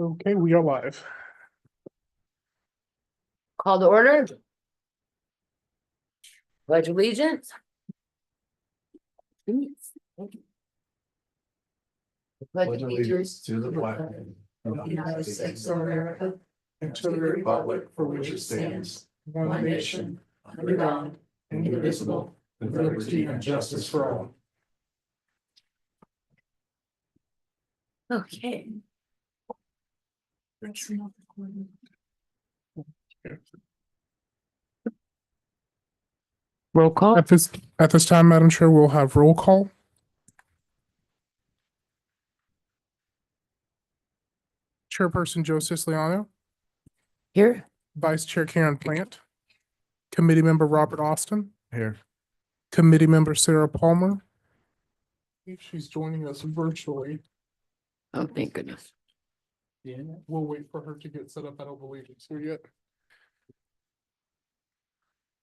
Okay, we are live. Call to order. Pledge allegiance. Pledge allegiance to the flag of the United States of America and to the republic for which it stands, one nation, under God, indivisible, with liberty and justice for all. Okay. Roll call. At this time, Madam Chair, we'll have roll call. Chairperson Joe Siciliano, Here. Vice Chair Karen Plant, Committee Member Robert Austin, Here. Committee Member Sarah Palmer. I think she's joining us virtually. Oh, thank goodness. We'll wait for her to get set up. I don't believe it's here yet.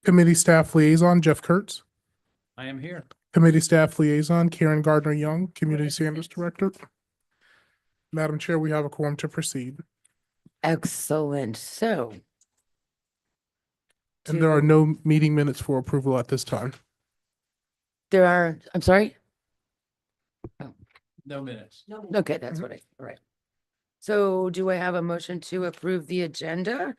Committee Staff Liaison Jeff Kurtz, I am here. Committee Staff Liaison Karen Gardner Young, Community Standards Director. Madam Chair, we have a quorum to proceed. Excellent. So. And there are no meeting minutes for approval at this time. There are, I'm sorry? No minutes. Okay, that's what all right. So do I have a motion to approve the agenda?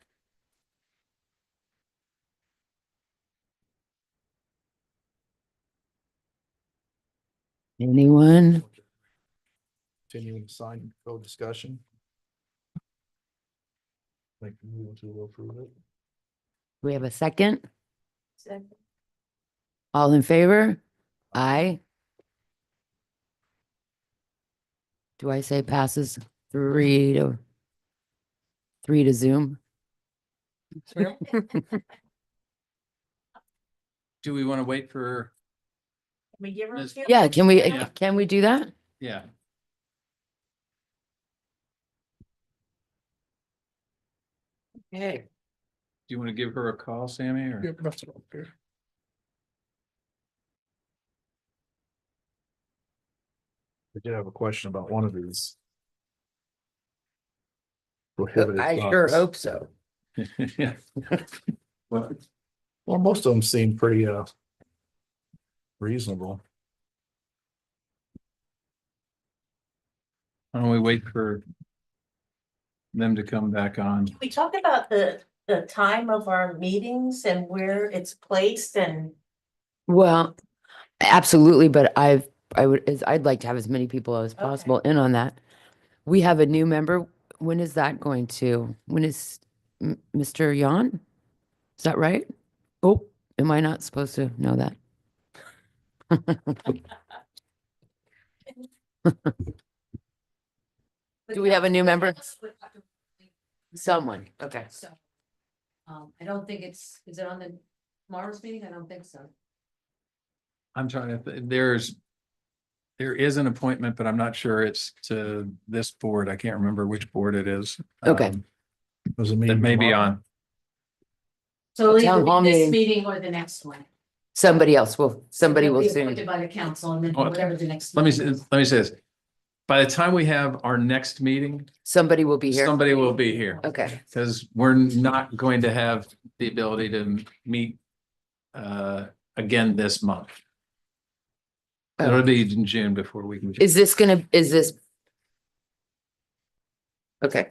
Anyone? Continuing to sign code discussion. Like, move to approve it. We have a second? Second. All in favor? Aye. Do I say passes 3-0 Zoom? Do we want to wait for, We give her. a Ms. few Yeah, minutes. can we do that? yeah, Okay. do you want to give her a call, Sammy, or? Yep, that's it up there. I did have a question about one of these. Prohibited I sure thoughts. hope so. Yeah. Well, Well, most of them seem pretty reasonable. why don't we wait for them to come back on? Can we talk about the time of our meetings and where it's placed and Well, absolutely, but I'd like to have as many people as Okay. possible in on that. We have a new member. When is that going to, when is Mr. Yan? Is that right? Oh, am I not supposed to know that? Do we have a new member? Someone, okay. So, I don't think is it on the tomorrow's meeting? I don't think so. I'm trying to, there is an appointment, but I'm not sure it's to this board. I can't remember which board it is. Okay. Was it me? That may be on. So it'll Town hall either be this meeting. meeting or the next one. Somebody will Be soon. appointed by the council and then Oh, whatever the next. Let me, meeting is. let me say this. By the time we have our next meeting, Somebody will be here. somebody will be here. Okay, Because we're not going to have the ability to meet again this month. It'll be in June before we can. is this? Okay.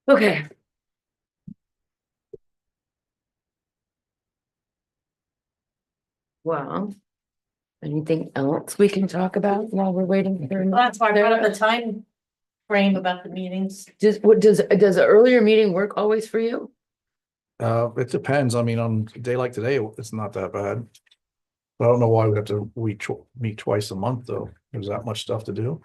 Okay. Well, anything else we can talk about while we're waiting for? well, that's why I brought up the time frame about the meetings. Does an earlier meeting work always for you? It depends. I mean, on a day like today, it's not that bad. But I don't know why we have to meet twice a month, though. There's that much stuff to do.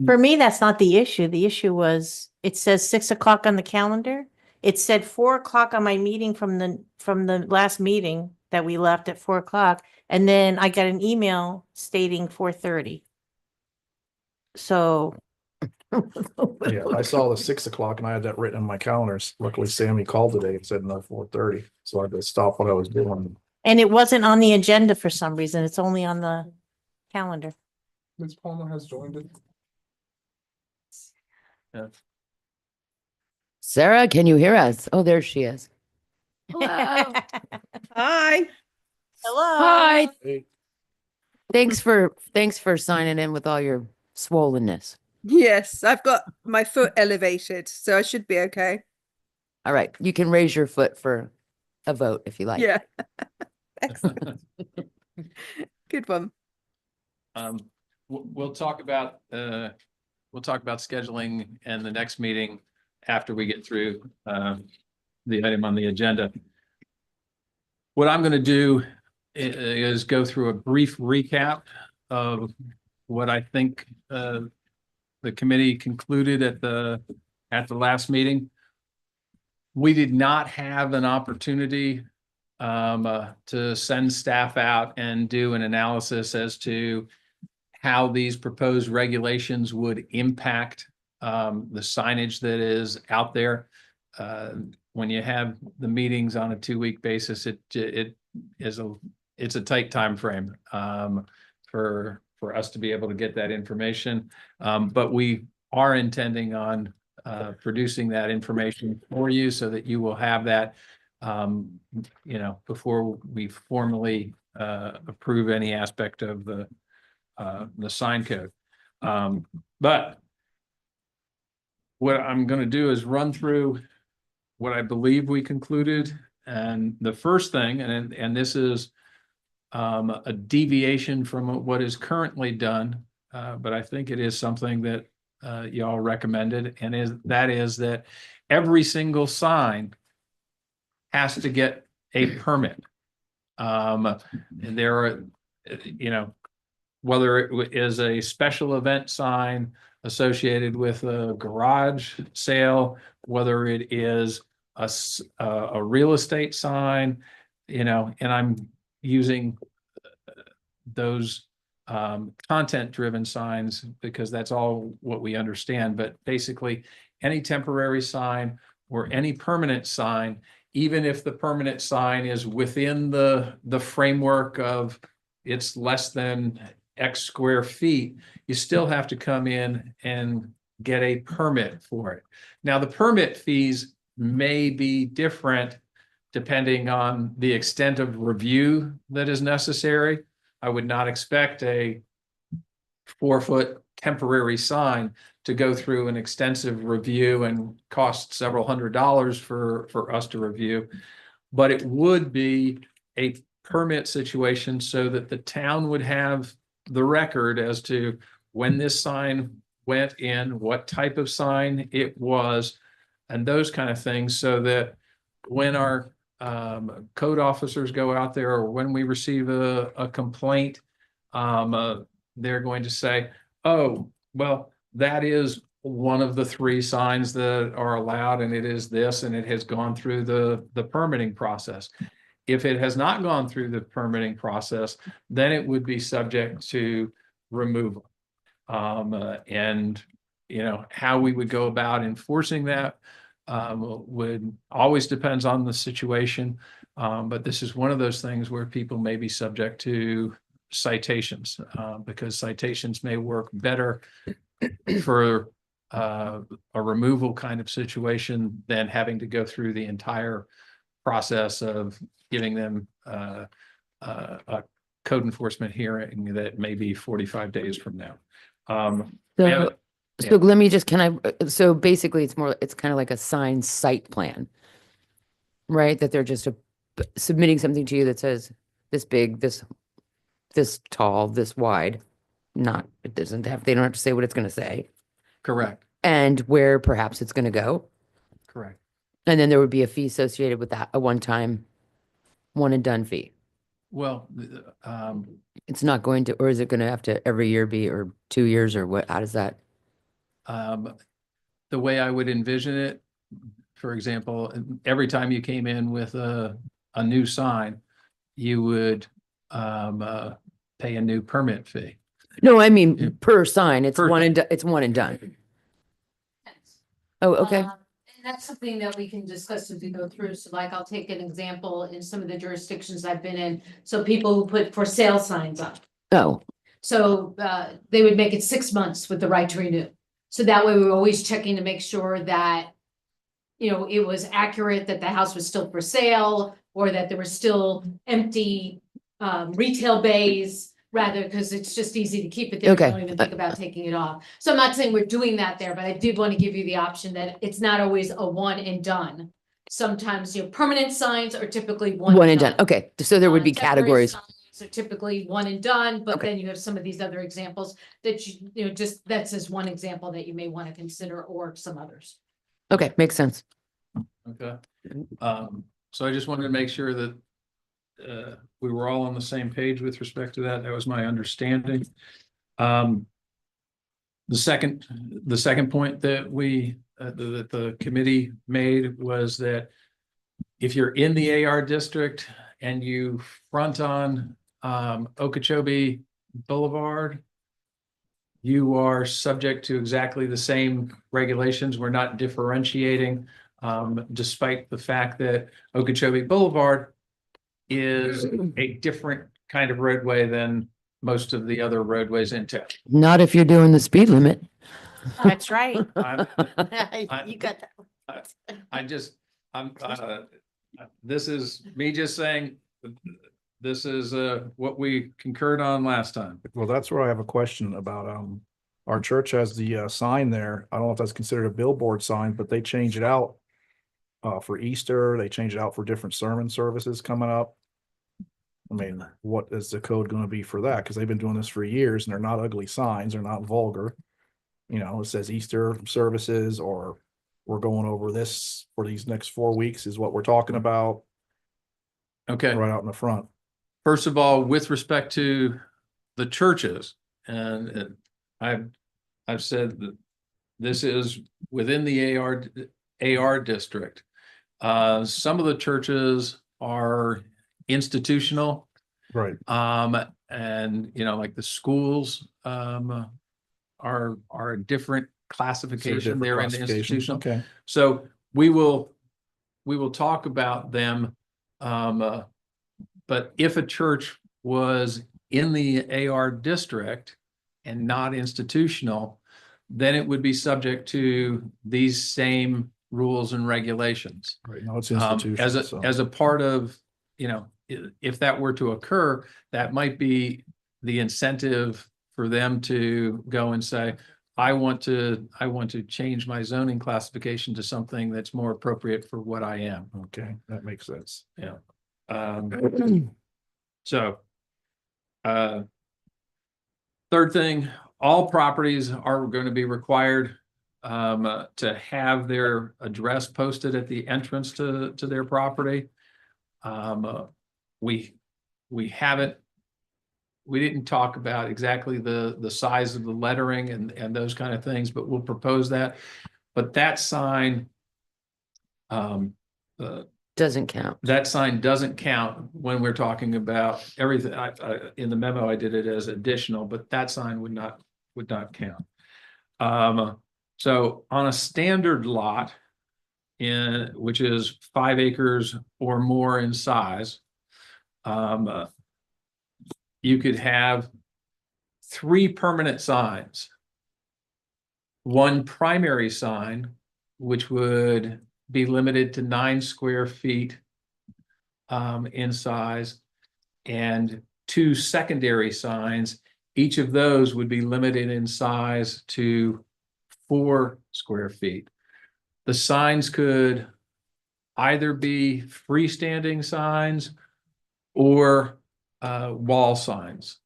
For me, that's not the issue. The issue was, it says 6 o'clock on the calendar. It said 4 o'clock on my meeting from the last meeting that we left at 4 o'clock. And then I got an email stating 4:30. So Yeah, I saw the 6 o'clock and I had that written in my calendars. Luckily, Sammy called today and said no 4:30, so I had to stop what I was doing. and it wasn't on the agenda for some reason. It's only on the calendar. Ms. Palmer has joined it. Sarah, can you hear us? Oh, there she is. Hello. Hi. Hello. Hi. Hey. Thanks for signing in with all your swollenness. Yes, I've got my foot elevated, so I should be okay. All right, you can raise your foot for a vote if you like. Yeah. Excellent. Good one. We'll talk about, scheduling and the next meeting after we get through, the item on the agenda. What I'm going to do is go through a brief recap of what I think, the committee concluded at the last meeting. We did not have an opportunity to send staff out and do an analysis as to how these proposed regulations would impact the signage that is out there. When you have the meetings on a 2-week basis, it's a tight time frame for us to be able to get that information. But we are intending on producing that information for you so that you will have that, before we formally approve any aspect of the sign code. But what I'm going to do is run through what I believe we concluded. And the first thing, and this is a deviation from what is currently done, but I think it is something that y'all recommended, and that is that every single sign has to get a permit. And there are, whether it is a special event sign associated with a garage sale, whether it is a real estate sign, and I'm using those content-driven signs because that's all what we understand. But basically, any temporary sign or any permanent sign, even if the permanent sign is within the framework of it's less than X square feet, you still have to come in and get a permit for it. Now, the permit fees may be different depending on the extent of review that is necessary. I would not expect a 4-foot temporary sign to go through an extensive review and cost several $100s for us to review. But it would be a permit situation so that the town would have the record as to when this sign went in, what type of sign it was, and those kind of things, so that when our code officers go out there or when we receive a complaint, they're going to say, oh, well, that is one of the 3 signs that are allowed, and it is this, and it has gone through the permitting process. If it has not gone through the permitting process, then it would be subject to removal. And how we would go about enforcing that would always depends on the situation. But this is one of those things where people may be subject to citations, because citations may work better for a removal kind of situation than having to go through the entire process of giving them a code enforcement hearing that may be 45 days from now. So, so let me just, so basically it's kind of like a signed site plan, right? That they're just submitting something to you that says this big, this tall, this wide. They don't have to say what it's going to say. Correct. And where perhaps it's going to go. Correct. And then there would be a fee associated with that, a one-time, one and done fee. Well, It's not going to, or is it going to have to every year be, or 2 years, or what? How does that? the way I would envision it, for example, every time you came in with a new sign, you would pay a new permit fee. No, I mean, Yeah. per sign, it's Per- one and, it's one and done. Oh, okay. And that's something that we can discuss as we go through. So like, I'll take an example in some of the jurisdictions I've been in. So people who put for sale signs up. Oh, So they would make it 6 months with the right to renew. So that way we were always checking to make sure that, you know, it was accurate, that the house was still for sale, or that there were still empty retail bays, rather, because it's just easy to keep it there. You Okay. don't even think about taking it off. So I'm not saying we're doing that there, but I did want to give you the option that it's not always a one and done. Sometimes, you know, permanent signs are typically One and done. Okay, so there would be Temporary categories. signs are typically one and done, but Okay. then you have some of these other examples that you know, just, that's just one example that you may want to consider, or some others. Okay, makes sense. Okay. So I just wanted to make sure that we were all on the same page with respect to that. That was my understanding. The second point that that the committee made was that if you're in the AR district and you front on Okeechobee Boulevard, you are subject to exactly the same regulations. We're not differentiating, despite the fact that Okeechobee Boulevard is a different kind of roadway than most of the other roadways in town. Not if you're doing the speed limit. That's right. You got that. This is me just saying, this is what we concurred on last time. Well, that's where I have a question about, our church has the sign there. I don't know if that's considered a billboard sign, but they change it out for Easter. They change it out for different sermon services coming up. I mean, what is the code going to be for that? Because they've been doing this for years and they're not ugly signs. They're not vulgar. You know, it says Easter services, or we're going over this for these next 4 weeks is what we're talking about Okay. right out in the front. First of all, with respect to the churches, and I've said that this is within the AR district. Some of the churches are institutional, Right. and you know, like the schools are a different classification. They're in the institutional. Okay. So we will talk about them. But if a church was in the AR district and not institutional, then it would be subject to these same rules and regulations. Right. No, it's As institutional. as a part of, you know, if that were to occur, that might be the incentive for them to go and say, I want to change my zoning classification to something that's more appropriate for what I am. Okay, that makes sense. Yeah. So, third thing, all properties are going to be required to have their address posted at the entrance to their property. We didn't talk about exactly the size of the lettering and those kind of things, but we'll propose that. But that sign, Doesn't count. that sign doesn't count when we're talking about everything. In the memo, I did it as additional, but that sign would not count. So on a standard lot which is 5 acres or more in size, you could have 3 permanent signs. One primary sign, which would be limited to 9 square feet in size, and 2 secondary signs. Each of those would be limited in size to 4 square feet. The signs could either be freestanding signs or wall signs.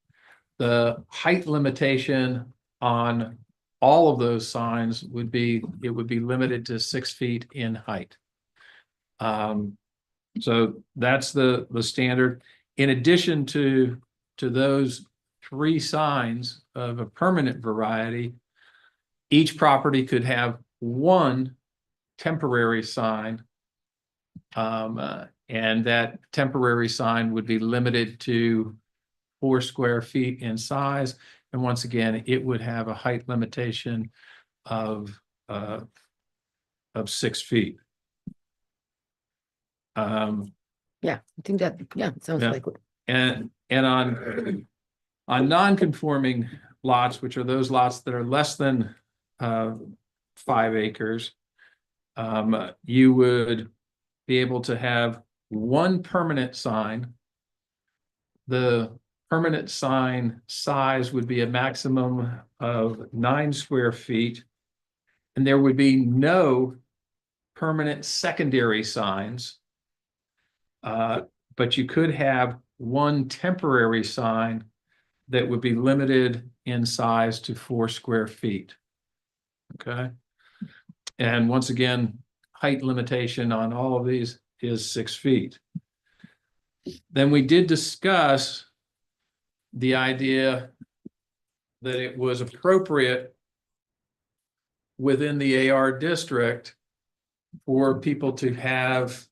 The height limitation on all of those signs would be limited to 6 feet in height. So that's the standard. In addition to those 3 signs of a permanent variety, each property could have 1 temporary sign, and that temporary sign would be limited to 4 square feet in size. And once again, it would have a height limitation of 6 feet. Yeah, I think that, yeah, it sounds Yeah. like. And On non-conforming lots, which are those lots that are less than 5 acres, you would be able to have one permanent sign. The permanent sign size would be a maximum of 9 square feet. And there would be no permanent secondary signs. But you could have one temporary sign that would be limited in size to 4 square feet. Okay. And once again, height limitation on all of these is 6 feet. Then we did discuss the idea that it was appropriate within the AR district for people to have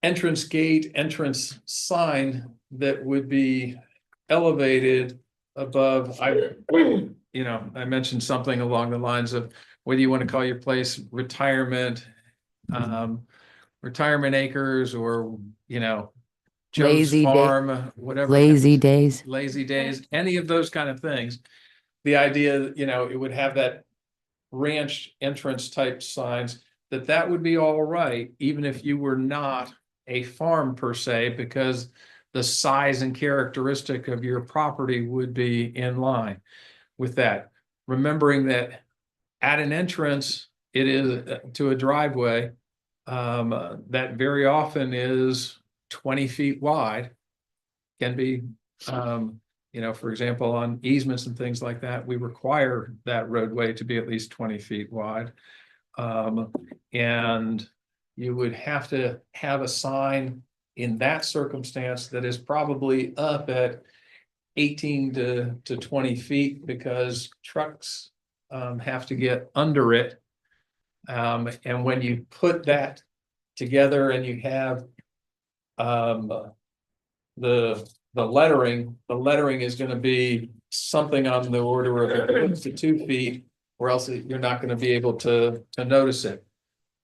entrance gate, entrance sign that would be elevated above, I mentioned something along the lines of whether you want to call your place retirement, retirement acres, or, Joe's Lazy day- Farm, whatever. Lazy days. Lazy days, any of those kind of things. The idea, it would have that ranch entrance type signs, that would be all right, even if you were not a farm per se, because the size and characteristic of your property would be in line with that. Remembering that at an entrance, it is to a driveway, that very often is 20 feet wide, can be, for example, on easements and things like that, we require that roadway to be at least 20 feet wide. And you would have to have a sign in that circumstance that is probably up at 18 to 20 feet, because trucks have to get under it. And when you put that together and you have the lettering is going to be something on the order of 1 to 2 feet, or else you're not going to be able to notice it.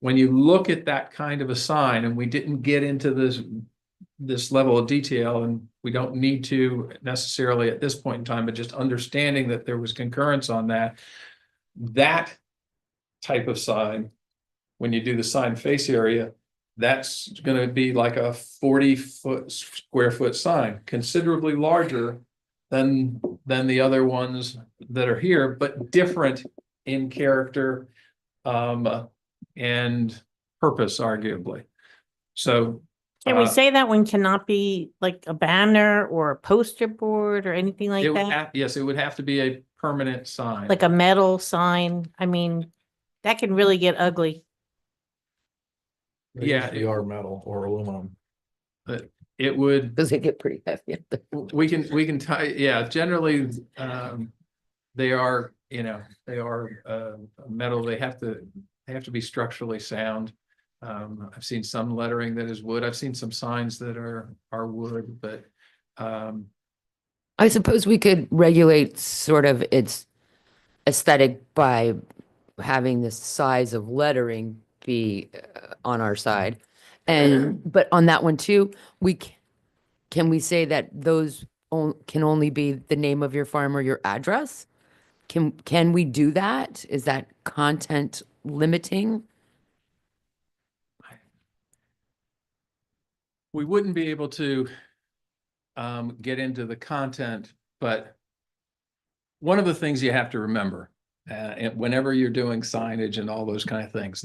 When you look at that kind of a sign, and we didn't get into this level of detail, and we don't need to necessarily at this point in time, but just understanding that there was concurrence on that type of sign, when you do the sign face area, that's going to be like a 40 square foot sign, considerably larger than the other ones that are here, but different in character and purpose, arguably. So Can we say that one cannot be like a banner or a poster board or anything like that? yes, it would have to be a permanent sign. Like a metal sign? I mean, that can really get ugly. Yeah. They are metal or aluminum. It would, Does it get pretty heavy? we can tie, yeah, generally, they are, metal, they have to be structurally sound. I've seen some lettering that is wood. I've seen some signs that are wood, but I suppose we could regulate sort of its aesthetic by having the size of lettering be on our side. And, but on that one too, can we say that those can only be the name of your farm or your address? Can we do that? Is that content limiting? we wouldn't be able to get into the content, but one of the things you have to remember, whenever you're doing signage and all those kind of things,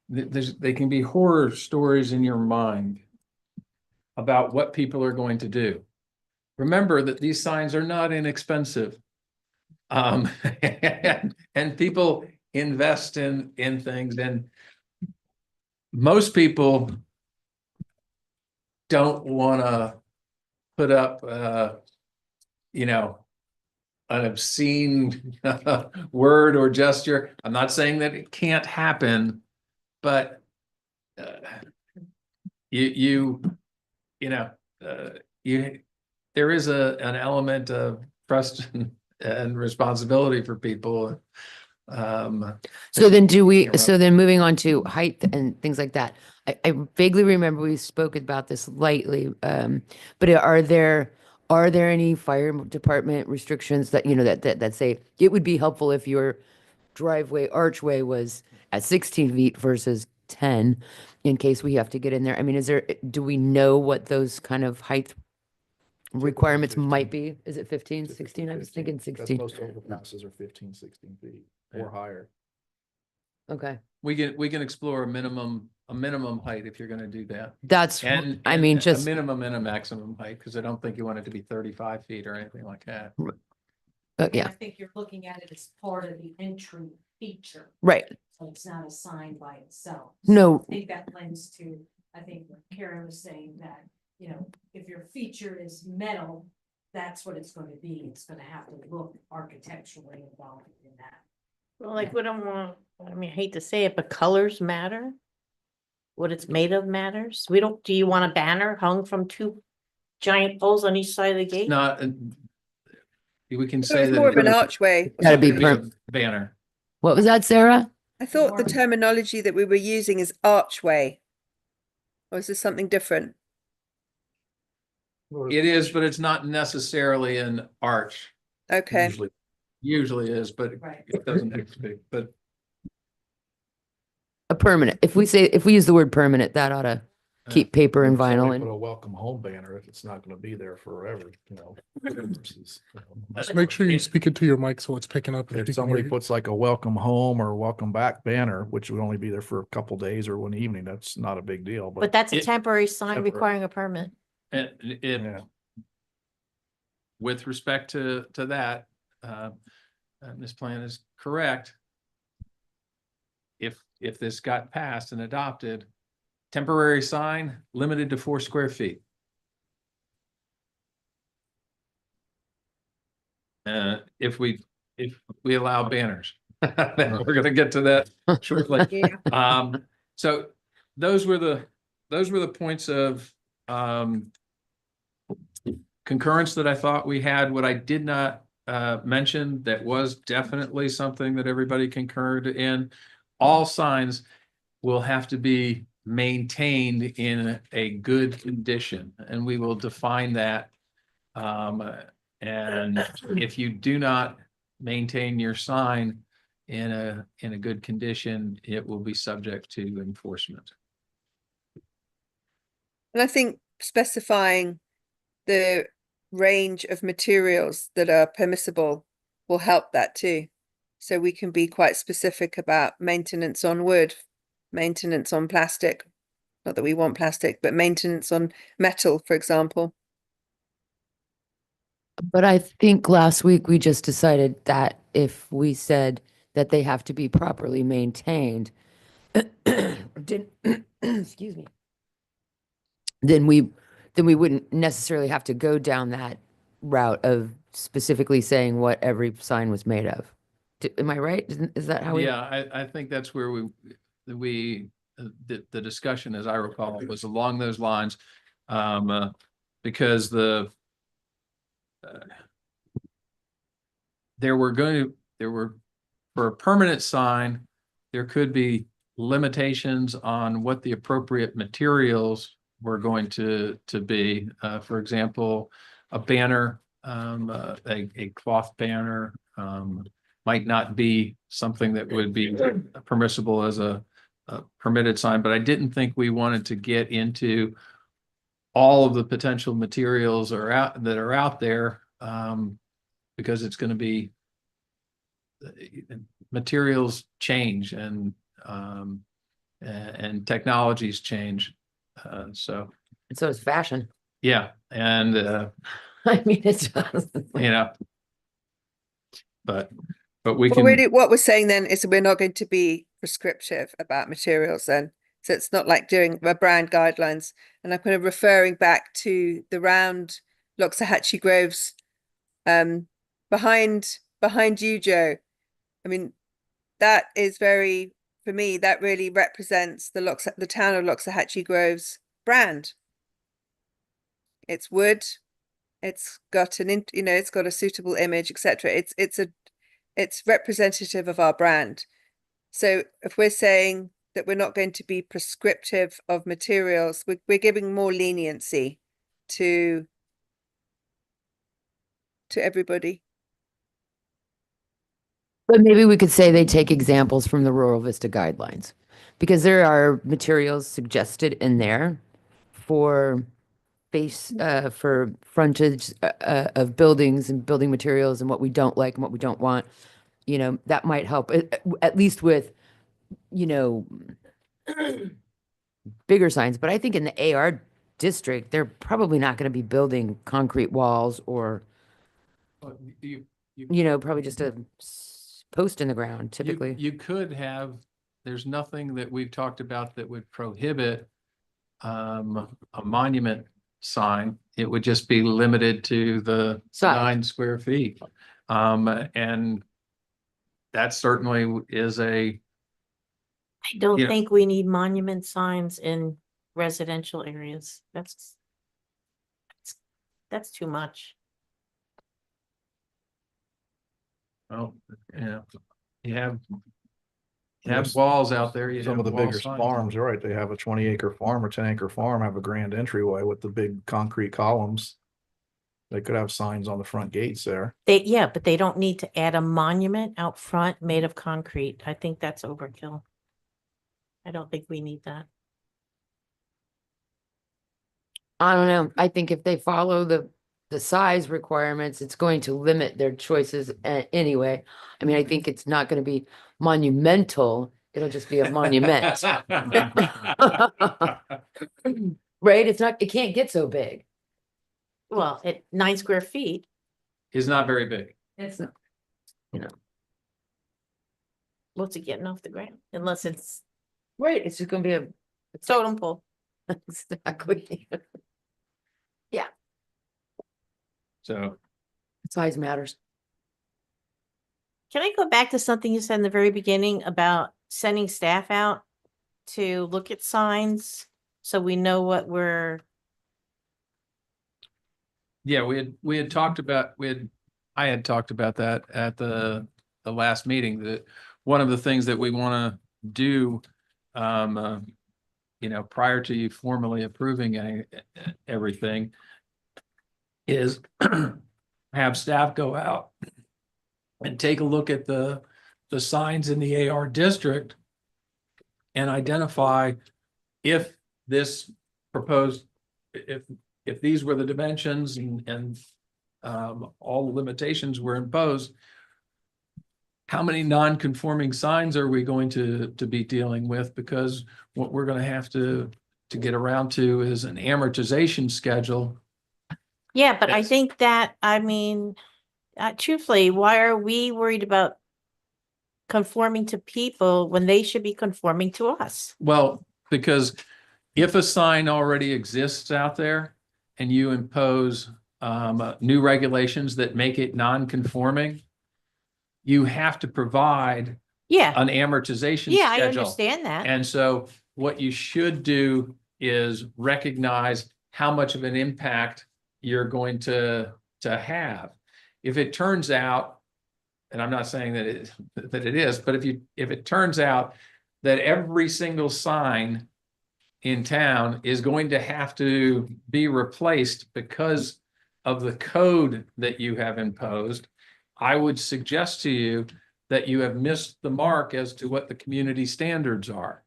they can be horror stories in your mind about what people are going to do. Remember that these signs are not inexpensive. And people invest in things, and most people don't want to put up, an obscene word or gesture. I'm not saying that it can't happen, but there is an element of trust and responsibility for people So then do we, Interrupt. so then moving on to height and things like that. I vaguely remember we spoke about this lightly, but are there any fire department restrictions that, that say it would be helpful if your driveway archway was at 16 feet versus 10 in case we have to get in there? I mean, do we know what those kind of height requirements 15. might be? Is it 15, 16? I was thinking 16. Most overpasses are 15, 16 feet or higher. Okay. We can explore a minimum height if you're gonna do that. That's, And I mean, a just, minimum and a maximum height, because I don't think you want it to be 35 feet or anything like that. yeah, I think you're looking at it as part of the entry feature, right. so it's not a sign by itself. No. I think that lends to, I think what Karen was saying that, if your feature is metal, that's what it's going to be. It's going to have to look architecturally involved in that. Well, like, we don't want, I mean, I hate to say it, but colors matter. What it's made of matters. Do you want a banner hung from two giant poles on each side of the gate? Not, we can So say it's that. more of an it- archway. Gotta be it per- a banner. What was that, Sarah? I thought the Or- terminology that we were using is archway. Or is this something different? It is, but it's not necessarily an arch. Okay. Usually is, but Right. it doesn't have to be, but A permanent. If we use the word permanent, that ought to keep paper and vinyl Put in. a welcome home banner if it's not gonna be there forever, versus, Just make sure you speak it to your mic so it's picking up. If you can somebody hear you. puts like a welcome home or welcome back banner, which would only be there for a couple days or one evening, that's not a big deal, But but. that's a It- temporary sign Temporary. requiring a permit. it, Yeah. with respect to that, Ms. Plant is correct. If this got passed and adopted, temporary sign limited to 4 square feet. If we allow banners, we're gonna get to that shortly. Yeah. So those were the points of, concurrence that I thought we had. What I did not, mention that was definitely something that everybody concurred in. All signs will have to be maintained in a good condition, and we will define that. And if you do not maintain your sign in a good condition, it will be subject to enforcement. And I think specifying the range of materials that are permissible will help that too. So we can be quite specific about maintenance on wood, maintenance on plastic. Not that we want plastic, but maintenance on metal, for example. But I think last week we just decided that if we said that they have to be properly maintained, excuse me, then we wouldn't necessarily have to go down that route of specifically saying what every sign was made of. Am I right? Is that how we? Yeah, I think that's where the discussion, as I recall, was along those lines. Because there were for a permanent sign, there could be limitations on what the appropriate materials were going to be. For example, a banner, a cloth banner, might not be something that would be permissible as a permitted sign, but I didn't think we wanted to get into all of the potential materials that are out there, because it's going to be materials change and technologies change. So So it's fashion. yeah, and I mean, it's just. but we Well, can. really, what we're saying then is we're not going to be prescriptive about materials then. So it's not like doing the brand guidelines. And I'm kind of referring back to the round Loxahatchee Groves behind you, Joe. I mean, that is for me, that really represents the town of Loxahatchee Groves brand. It's wood. It's got it's got a suitable image, etc. It's it's representative of our brand. So if we're saying that we're not going to be prescriptive of materials, we're giving more leniency to everybody. But maybe we could say they take examples from the Rural Vista guidelines, because there are materials suggested in there for for frontage of buildings and building materials and what we don't like and what we don't want. You know, that might help, at least with, you know, bigger signs. But I think in the AR district, they're probably not going to be building concrete walls or, you know, probably just a post in the ground typically. You could have, there's nothing that we've talked about that would prohibit a monument sign. It would just be limited to the Size. 9 square feet. And that certainly is I don't Yeah. think we need monument signs in residential areas. That's too much. well, you have Yes. walls out there. You Some have of the wall bigger signs. farms, you're right, they have a 20-acre farm or 10-acre farm, have a grand entryway with the big concrete columns. They could have signs on the front gates there. Yeah, but they don't need to add a monument out front made of concrete. I think that's overkill. I don't think we need that. I don't know. I think if they follow the size requirements, it's going to limit their choices anyway. I mean, I think it's not going to be monumental. It'll just be a monument. Right? It can't get so big. Well, at 9 square feet, Is not very big. It's not. what's it getting off the ground? Unless it's Right, it's just gonna be a, totem pole. exactly. So Size matters. Can I go back to something you said in the very beginning about sending staff out to look at signs so we know what we're, yeah, we had talked about, I had talked about that at the last meeting, that one of the things that we want to do, you know, prior to you formally approving everything is have staff go out and take a look at the signs in the AR district and identify if this proposed, if these were the dimensions and all the limitations were imposed, how many non-conforming signs are we going to be dealing with? Because what we're going to have to get around to is an amortization schedule. yeah, but I Yes. think that, I mean, truthfully, why are we worried about conforming to people when they should be conforming to us? Well, because if a sign already exists out there and you impose new regulations that make it non-conforming, you have to provide Yeah, an amortization yeah, I schedule. understand that. And so what you should do is recognize how much of an impact you're going to have. If it turns out, and I'm not saying that it is, but if it turns out that every single sign in town is going to have to be replaced because of the code that you have imposed, I would suggest to you that you have missed the mark as to what the community standards are.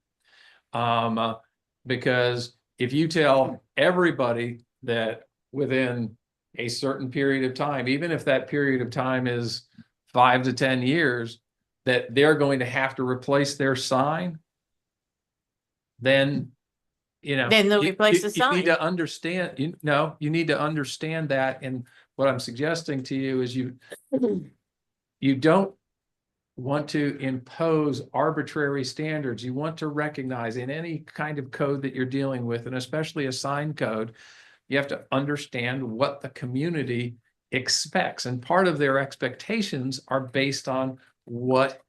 Because if you tell everybody that within a certain period of time, even if that period of time is 5 to 10 years, that they're going to have to replace their sign, then, you know. Then they'll you- replace the You need sign. to understand, you need to understand that. And what I'm suggesting to you is you don't want to impose arbitrary standards. You want to recognize in any kind of code that you're dealing with, and especially a sign code, you have to understand what the community expects. And part of their expectations are based on what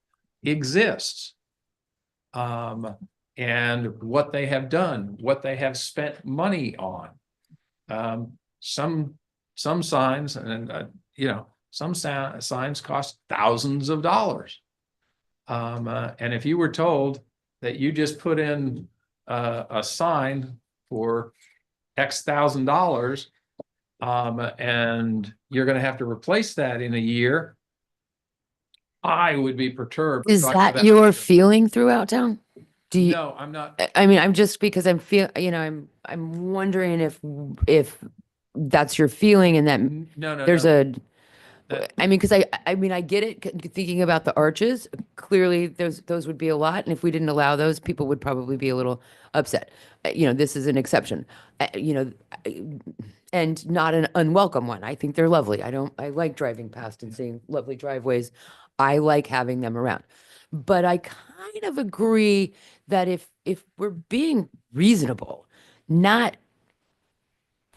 exists. And what they have done, what they have spent money on. Some signs, and Some signs cost thousands of dollars. And if you were told that you just put in a sign for X thousand dollars, and you're gonna have to replace that in a year, I would be perturbed. Is talking that about- your feeling throughout town? Do you, No, I'm not. I mean, I'm just because I'm wondering if that's your feeling and that No, there's no. I mean, because I mean, I get it, thinking about the arches, clearly those would be a lot. And if we didn't allow those, people would probably be a little upset. This is an exception, and not an unwelcome one. I think they're lovely. I like driving past and seeing lovely driveways. I like having them around. But I kind of agree that if we're being reasonable, not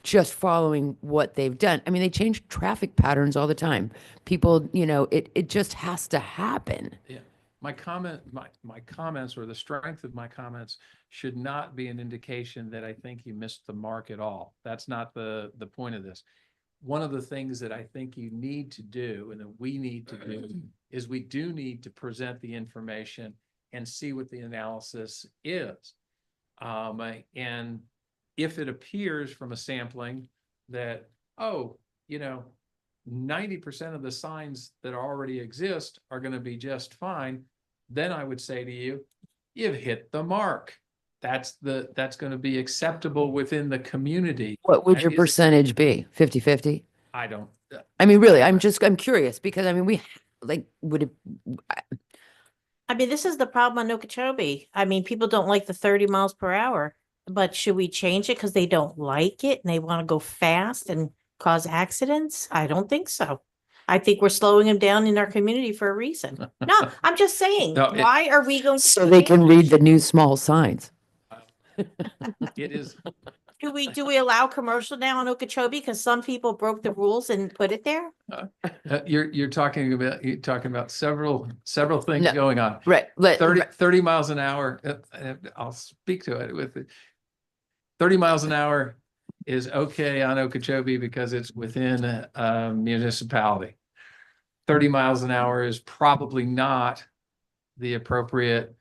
just following what they've done. I mean, they change traffic patterns all the time. People, it just has to happen. Yeah, my comments or the strength of my comments should not be an indication that I think you missed the mark at all. That's not the point of this. One of the things that I think you need to do and that we need to do is we do need to present the information and see what the analysis is. And if it appears from a sampling that, 90% of the signs that already exist are going to be just fine, then I would say to you, you've hit the mark. That's going to be acceptable within the community. What would And your is it- percentage be? 50-50? I don't. I mean, really, I'm curious because I mean, would it, I mean, this is the problem on Okeechobee. I mean, people don't like the 30 miles per hour, but should we change it because they don't like it and they want to go fast and cause accidents? I don't think so. I think we're slowing them down in our community for a reason. No, I'm just saying, No, why are we going to? so they can read the new small signs? It is. Do we allow commercial now in Okeechobee because some people broke the rules and put it there? You're talking about several things No. going on. Right. 30 miles an hour. I'll speak to it with it. 30 miles an hour is okay on Okeechobee because it's within a municipality. 30 miles an hour is probably not the appropriate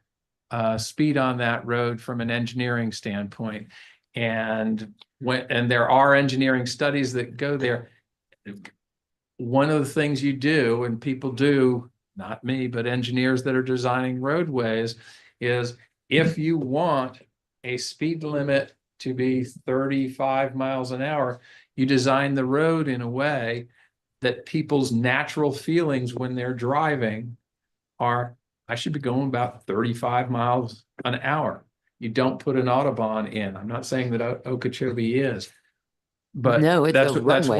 speed on that road from an engineering standpoint. And there are engineering studies that go there. One of the things you do, and people do, not me, but engineers that are designing roadways, is if you want a speed limit to be 35 miles an hour, you design the road in a way that people's natural feelings when they're driving are, I should be going about 35 miles an hour. You don't put an Autobahn in. I'm not saying that Okeechobee is, but No, it's that's a that's runway.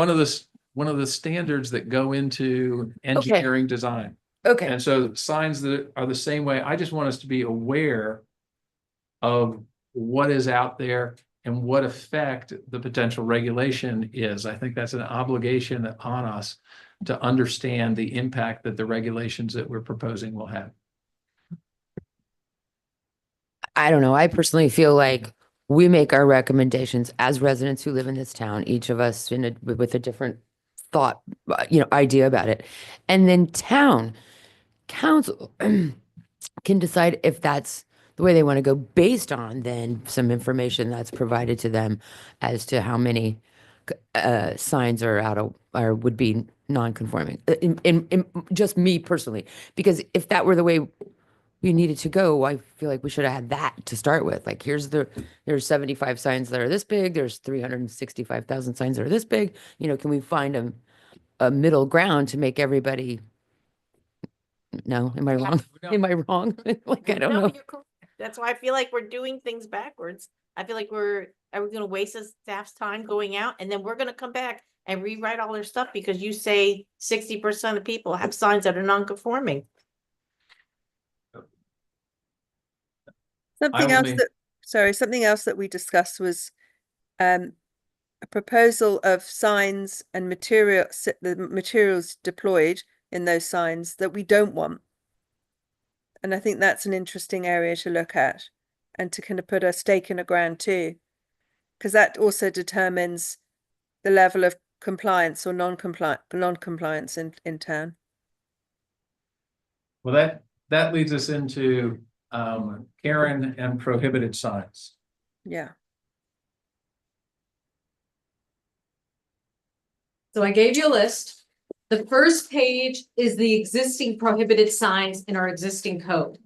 one of the standards that go into engineering design. Okay. And so signs that are the same way, I just want us to be aware of what is out there and what effect the potential regulation is. I think that's an obligation on us to understand the impact that the regulations that we're proposing will have. I don't know. I personally feel like we make our recommendations as residents who live in this town, each of us with a different thought, idea about it. And then town council can decide if that's the way they want to go based on then some information that's provided to them as to how many signs are out of or would be non-conforming. In just me personally, because if that were the way we needed to go, I feel like we should have had that to start with. Like, there's 75 signs that are this big. There's 365,000 signs that are this big. Can we find a middle ground to make everybody? No, am I wrong? No. Am I wrong? Like, I don't No, know. you're correct. That's why I feel like we're doing things backwards. I feel like are we gonna waste the staff's time going out and then we're gonna come back and rewrite all their stuff because you say 60% of people have signs that are non-conforming. Something else that we discussed was a proposal of signs and the materials deployed in those signs that we don't want. And I think that's an interesting area to look at and to kind of put a stake in the ground too, because that also determines the level of compliance or non-compliance in town. Well, that leads us into Karen and prohibited signs. Yeah. So I gave you a list. The first page is the existing prohibited signs in our existing code.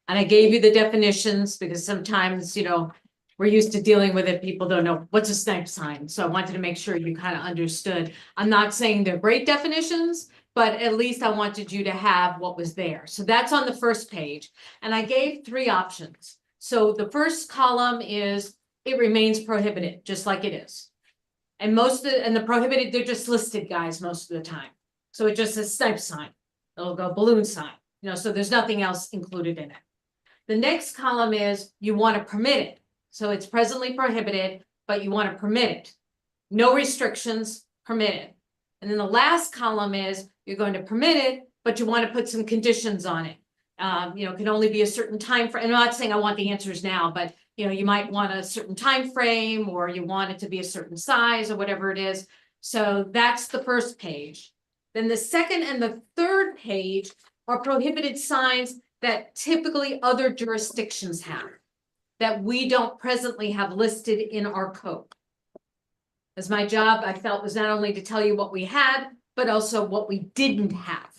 And I gave you the definitions because sometimes, we're used to dealing with it. People don't know what's a snipe sign. So I wanted to make sure you kind of understood. I'm not saying they're great definitions, but at least I wanted you to have what was there. So that's on the first page. And I gave 3 options. So the first column is it remains prohibited, just like it is. And the prohibited, they're just listed, guys, most of the time. So it just says snipe sign. It'll go balloon sign, so there's nothing else included in it. The next column is you want to permit it. So it's presently prohibited, but you want to permit it. No restrictions, permitted. And then the last column is you're going to permit it, but you want to put some conditions on it. Can only be a certain time frame. I'm not saying I want the answers now, but you might want a certain time frame, or you want it to be a certain size or whatever it is. So that's the first page. Then the second and the third page are prohibited signs that typically other jurisdictions have, that we don't presently have listed in our code. As my job, I felt, was not only to tell you what we had, but also what we didn't have.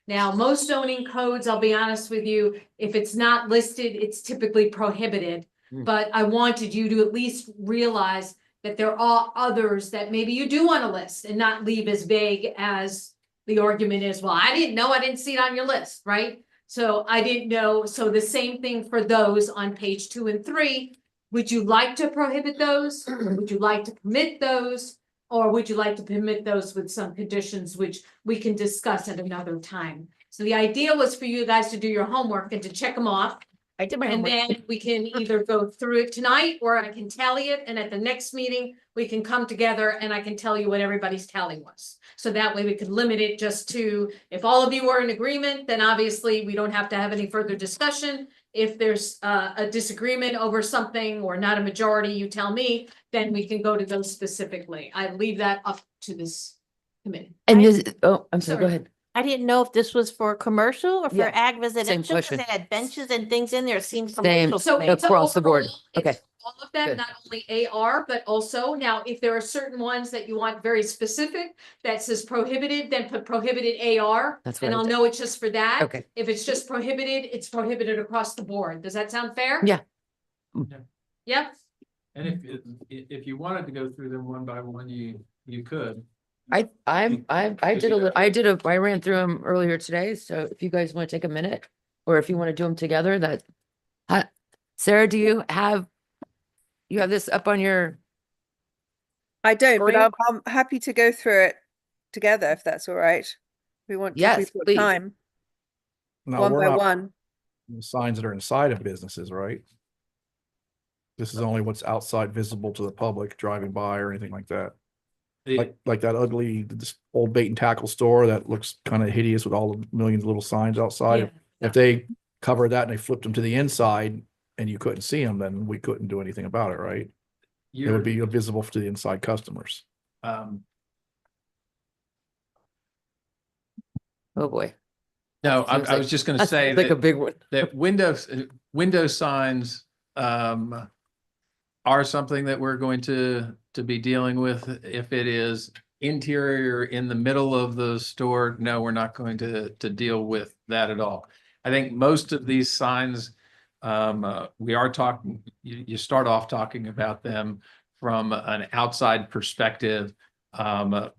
Now, most zoning codes, I'll be honest with you, if it's not listed, it's typically prohibited. But I wanted you to at least realize that there are others that maybe you do want to list and not leave as vague as the argument is, well, I didn't know, I didn't see it on your list, right? So I didn't know. So the same thing for those on page 2 and 3. Would you like to prohibit those? Would you like to permit those? Or would you like to permit those with some conditions, which we can discuss at another time? So the idea was for you guys to do your homework and to check them off. I did my And homework. then we can either go through it tonight, or I can tally it, and at the next meeting, we can come together and I can tell you what everybody's tally was. So that way we could limit it just to, if all of you were in agreement, then obviously we don't have to have any further discussion. If there's a disagreement over something or not a majority, you tell me, then we can go to those specifically. I leave that up to this committee. And I'm sorry, go Sorry. ahead. I didn't know if this was for commercial or for Yeah, ag residential, because question. it had benches and things in there. It seemed Same. commercial. So to me. it's Across the board. overall, it's Okay. all of them, Good. not only AR, but also now, if there are certain ones that you want very specific, that says prohibited, then put prohibited AR. That's what And I I'll did. know it's just for that. Okay. If it's just prohibited, it's prohibited across the board. Does that sound fair? Yeah. Yep. And if you wanted to go through them one by one, you could. I ran through them earlier today, so if you guys want to take a minute, or if you want to do them together, Sarah, do you have this up on your, I don't, but Screen? I'm happy to go through it together if that's all right. We want to, Yes, we've got please. time, No, one we're by not one. the signs that are inside of businesses, right? This is only what's outside visible to the public driving by or anything like that. Like that ugly, this old bait and tackle store that looks kind of hideous with all the millions of little signs outside. If they cover that and they flipped them to the inside and you couldn't see them, then we couldn't do anything about it, right? It would be visible to the inside customers. oh boy. No, Seems I was just gonna That say sounds like a that, big one. that window signs are something that we're going to be dealing with. If it is interior in the middle of the store, no, we're not going to deal with that at all. I think most of these signs, we are talking, you start off talking about them from an outside perspective. But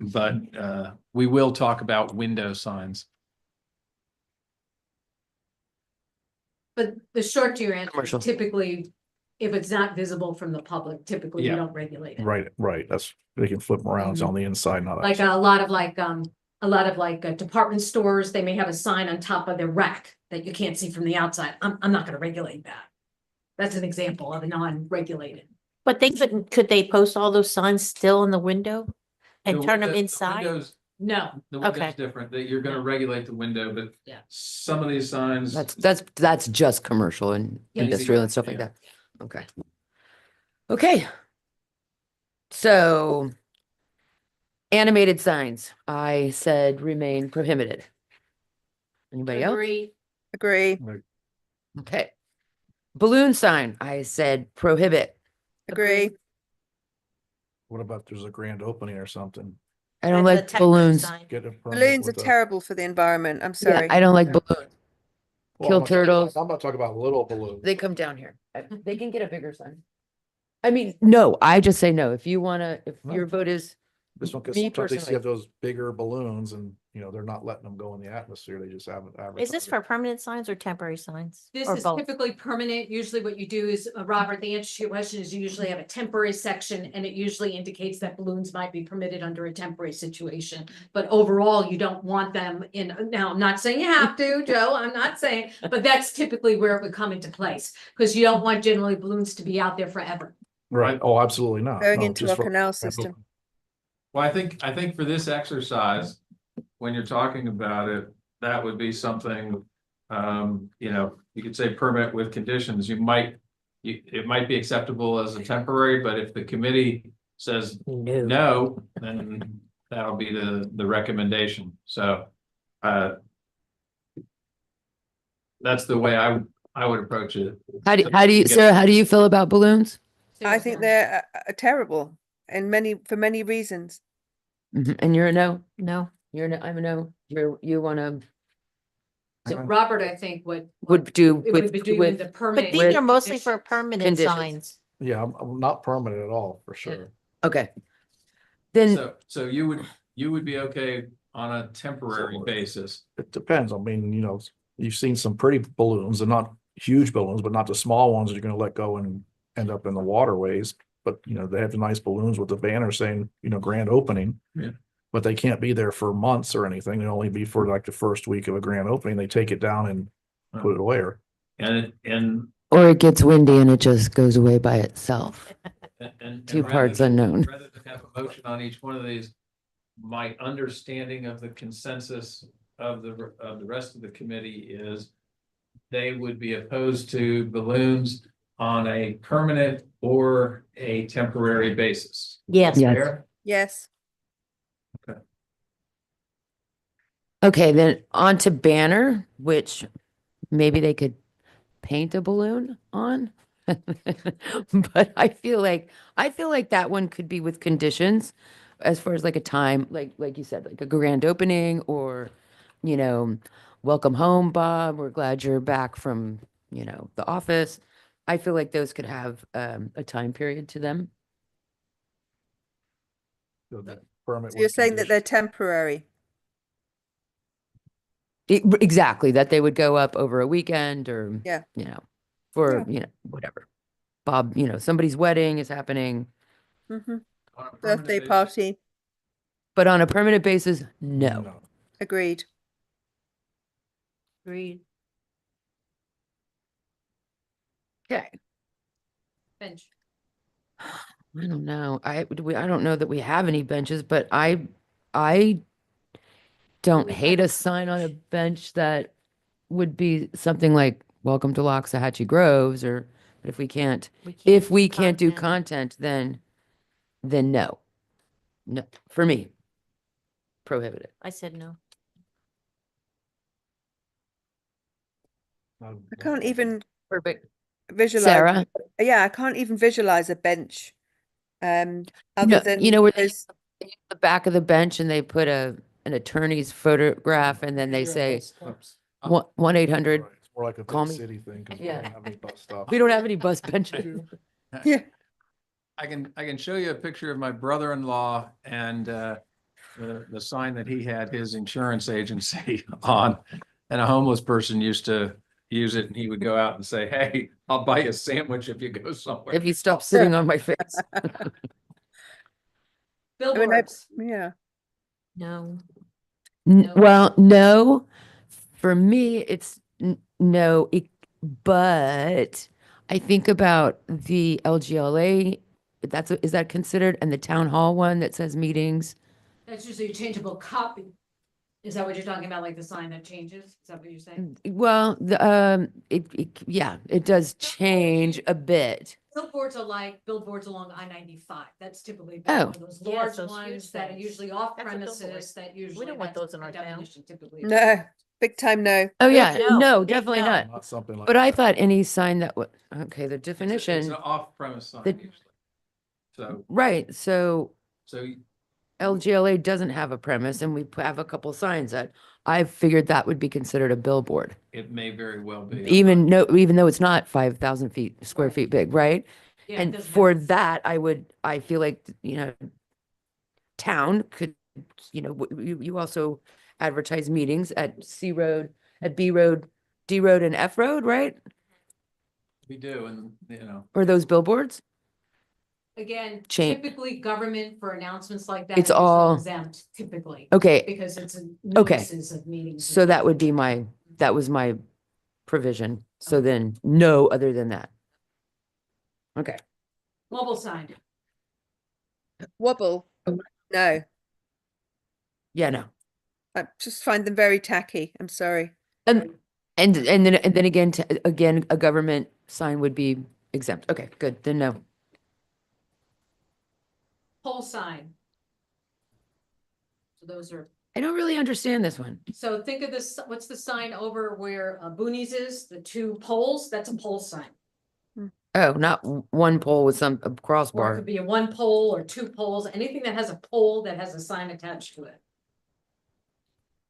we will talk about window signs. But the short to your answer, Commercial. typically, if it's not visible from the public, typically we Yeah. don't regulate it. Right. That's, they can flip them around. It's on the inside, not Like outside. a lot of department stores, they may have a sign on top of their rack that you can't see from the outside. I'm not gonna regulate that. That's an example of a non-regulated. But could they post all those signs still in the window and The turn them window- the inside? windows- No, The window's Okay. different, that you're gonna regulate the window, but Yeah. some of these signs. That's just commercial and Yeah. industrial and stuff like Yeah. that. Okay. Okay. So Animated signs, I said remain prohibited. Anybody else? Agree. Agree. Okay. Balloon sign, I said prohibit. Agree. What about there's a grand opening or something? I don't That's a like temporary balloons. sign. Get a permit Balloons are with a- terrible for the environment. I'm Yeah, sorry. I don't like Yeah. balloons. Well, Kill I'm not talking about- turtles. I'm not talking about little balloons. They come down here. They can get a bigger sign. I mean, no, I just say no. If you wanna, if your vote is, This one, because me sometimes they see personally. have those bigger balloons and, they're not letting them go in the atmosphere. They just haven't. Is this for permanent signs or temporary signs? This Or is both? typically permanent. Usually what you do is, Robert, the answer to your question is you usually have a temporary section and it usually indicates that balloons might be permitted under a temporary situation. But overall, you don't want them in, now, I'm not saying you have to, Joe, I'm not saying, but that's typically where it would come into place. Because you don't want generally balloons to be out there forever. Right. Oh, absolutely not. Going No, into just a for- canal system. Well, I think for this exercise, when you're talking about it, that would be something, you could say permit with conditions, it might be acceptable as a temporary, but if the committee says no, then that'll be the recommendation, so, that's the way I would approach it. how do you, Get- Sarah, how do you feel about balloons? I think they're terrible and for many reasons. Mhm. And you're a no? No. You're a no, I'm a no. You wanna, So Robert, I think would do it would with, be doing the with, permit. But these With are mostly for conditions. permanent conditions. signs. Yeah, I'm not permanent at all, for sure. okay. Then, So you would be okay on a temporary So- basis. It depends. I mean, you've seen some pretty balloons. They're not huge balloons, but not the small ones that you're gonna let go and end up in the waterways. But, they have the nice balloons with the banner saying, grand opening. Yeah. But they can't be there for months or anything. They only be for like the first week of a grand opening. They take it down and put it away. Or And or it gets windy and it just goes away by itself. Two rather parts than- unknown. Rather than have a motion on each one of these, my understanding of the consensus of the rest of the committee is they would be opposed to balloons on a permanent or a temporary basis. Yes. Yes. Fair? Yes. Okay, then on to banner, which maybe they could paint a balloon on. But I feel like that one could be with conditions as far as like a time, like you said, like a grand opening or, welcome home, Bob. We're glad you're back from, the office. I feel like those could have a time period to them. the permit So you're with saying that they're conditions. temporary. Exactly, that they would go up over a weekend or, Yeah. for, whatever. Bob, somebody's wedding is happening, Hmm. On a permanent Birthday basis, party. but on a permanent basis, no. Agreed. Agreed. Okay. Bench. I don't know. I don't know that we have any benches, but I don't We hate have a sign on a bench that would be something like "Welcome to Loxahatchee Groves," or but if we can't do content, then no, for me, prohibited. I said no. I can't even Perfect. visualize. Sarah, Yeah, I can't even visualize a bench. Other no, than where they those- use the back of the bench and they put an attorney's photograph and then they say 1-800. Right, it's more like a Call big me. city thing. 'Cause we Yeah. don't have any bus stops. We don't have any bus benches. Yeah. I can show you a picture of my brother-in-law and the sign that he had his insurance agency on. And a homeless person used to use it and he would go out and say, hey, I'll buy you a sandwich if you go somewhere. If you stop sitting on my face. Billboards. Yeah. No. No. Well, no, for me, it's no, but I think about the LGLA, is that considered, and the town hall one that says meetings? That's usually a changeable copy. Is that what you're talking about, like the sign that changes? Is that what you're saying? Well, yeah, it does change a bit. Billboards are like billboards along I-95. That's typically Oh. one of those Yes, large those ones huge that are things. usually off That's a billboard. premises that usually. don't want that's those in by our town. definition typically. No, big time no. Oh, yeah, No, no, big definitely no. not. Not something like. But I that. thought any sign that would, okay, the It's an definition, off-premise sign the- usually. So, right, so so LGLA doesn't have a premise and we have a couple signs that I figured that would be considered a billboard. it may very well be. Even though it's not 5,000 square Right. feet big, right? Yeah, it And doesn't for have- that, I feel like, town could, you also advertise meetings at C Road, at B Road, D Road and F Road, right? We do, and Or those billboards? Again, Cha- typically government for announcements like that. It's are usually all- Exempt typically, Okay, because it's a Okay. notices of meetings. and so that things would be like that was my provision. So then no other than that. Okay. Mobile sign. Wobble. Oh. No, Yeah, no. I just find them very tacky. I'm sorry. And then again, a government sign would be exempt. Okay, good. Then no. Pole sign. So those are, I don't really understand this one. so think of this, what's the sign over where Boonies is, the two poles, that's a pole sign. Oh, not one pole with a Or it crossbar. could be a one pole or two poles, anything that has a pole that has a sign attached to it.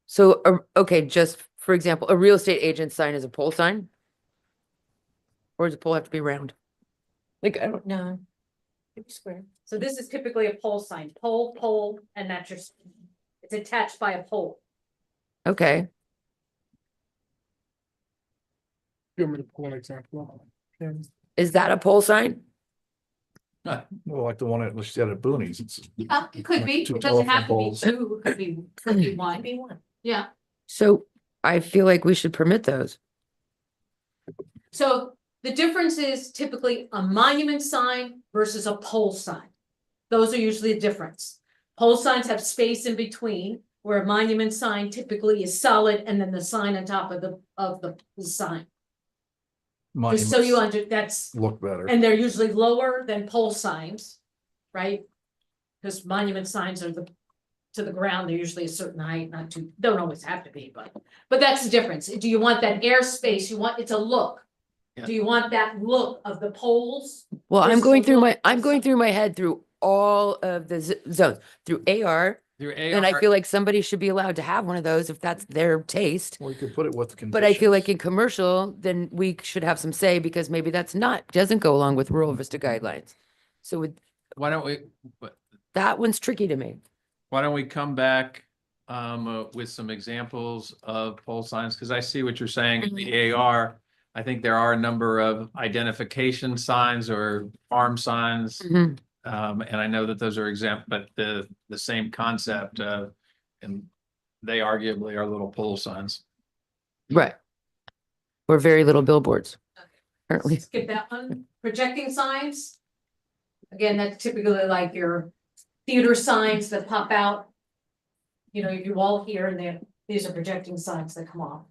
So, okay, just for example, a real estate agent sign is a pole sign? Or does the pole have to be round? Like, I don't, No. It'd be square. So this is typically a pole sign, pole, and that's your, it's attached by a pole. okay. You want me to pull an example? Yeah. Is that a pole sign? Well, like the one at, she said at Boonies, it's. It could be, two it doesn't have to telephone be poles. two, it could be one, Maybe one. yeah. So I feel like we should permit those. So the difference is typically a monument sign versus a pole sign. Those are usually the difference. Pole signs have space in between, where a monument sign typically is solid and then the sign on top of the sign. Just so you monuments that's, Look better. and they're usually lower than pole signs, right? Because monument signs are to the ground, they're usually a certain height, not too, don't always have to be, but that's the difference. Do you want that airspace? It's a look. Yeah. Do you want that look of the poles? Well, I'm Versus going a through look I'm of going some- through my head through all of the zones, through AR. Through And I AR, feel like somebody should be allowed to have one of those if that's their taste. Well, you could put it with the conditions. But I feel like in commercial, then we should have some say because maybe doesn't go along with rural Vista guidelines. So with why don't that one's tricky to me. come back with some examples of pole signs? Because I see what you're saying, in the AR. I think there are a number of identification signs or farm signs. Mhm. And I know that those are exempt, but the same concept, and they arguably are little pole signs. Right. Or very little billboards. Currently. Skip that one. Projecting signs. Again, that's typically like your theater signs that pop out. You know, you all here and these are projecting signs that come off.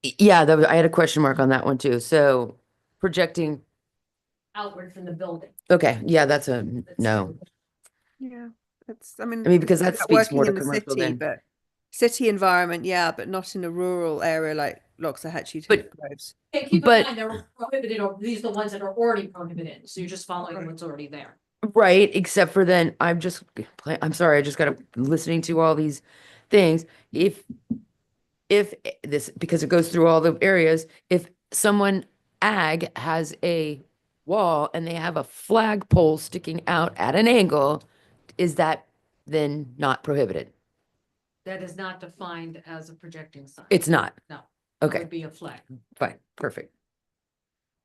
Yeah, I had a question mark on that one too. So projecting, Outward from the building. okay, yeah, that's a That's no. typical. Yeah, that's, I mean. I mean, because that it's speaks working more to in the commercial city, than, But city environment, yeah, but not in a rural area like Loxahatchee, But- Groves. Okay, keep in But- mind, they're prohibited, or these are the ones that are already prohibited, so you're just following what's already there. right, except for then I'm sorry, I just got listening to all these things. If this, because it goes through all the areas, if someone ag has a wall and they have a flagpole sticking out at an angle, is that then not prohibited? That is not defined as a projecting sign. It's not. No. It Okay, would be a flag. fine, perfect.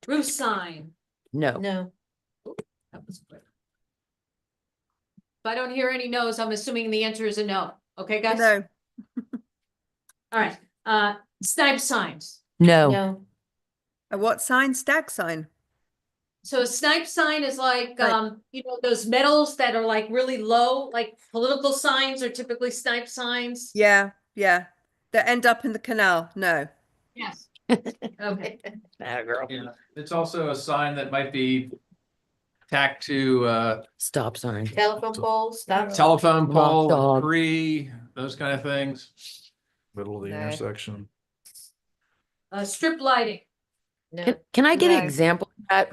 Roof sign, No. No. that was quick. If I don't hear any no's, I'm assuming the answer is a no. Okay, guys? No, All right, snipe signs. No. No. a what sign? Stag sign. So a snipe sign is like, Right. those metals that are like really low, like political signs are typically snipe signs. Yeah, yeah. That end up in the canal. No. Yes. Okay. Yeah, it's also a sign that might be tacked to Stop sign. Telephone poles, stop. telephone Lost pole, dog. tree, those kind of things. Middle of the No. intersection. Strip lighting. Can I get an No. example of that?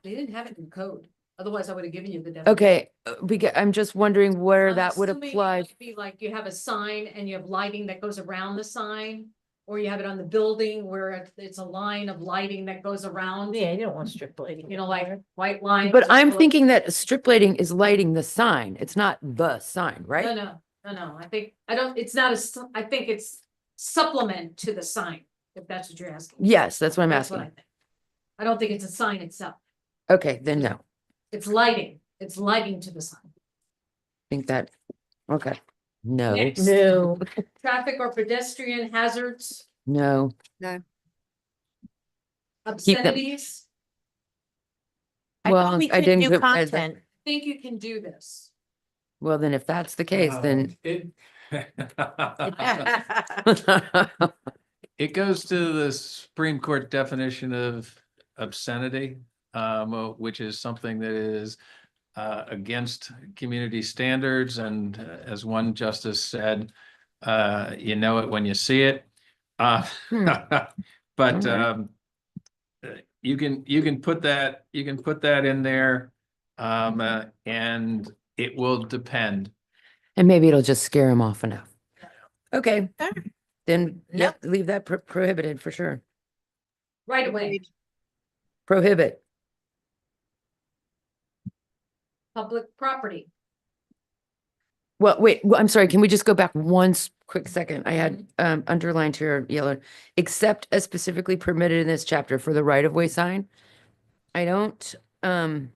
They didn't have it in code. Otherwise, I would have given you the definition. Okay, I'm just wondering where I'm that would assuming it apply. might Be like you have a sign and you have lighting that goes around the sign, or you have it on the building where it's a line of lighting that goes around. Yeah, you don't want strip lighting. You know, like white lines. But I'm or- thinking that strip lighting is lighting the sign. It's not the sign, No, right? no, it's not I think it's supplement to the sign, if that's what you're asking. Yes, that's what I'm That's what I asking. think. I don't think it's a sign itself. Okay, then no. It's lighting. It's lighting to the sign. Think that, okay. No, Next. No. Traffic or pedestrian hazards, no. obscenities. I Well, thought we I could didn't do put- I- content. I think you can do this. Well, then if that's the case, then. It It goes to the Supreme Court definition of obscenity, which is something that is against community standards, and as one justice said, you know it when you see it. Hmm. But Alright. you can put that in there, and it will depend. And maybe it'll just scare him off enough. Okay, Alright. then, Nope. yep, leave that prohibited for sure. Right away, Prohibit. public property. Well, wait, I'm sorry, can we just go back quick second? I had underlined here yellow, except as specifically permitted in this chapter for the right of way sign. I don't, No.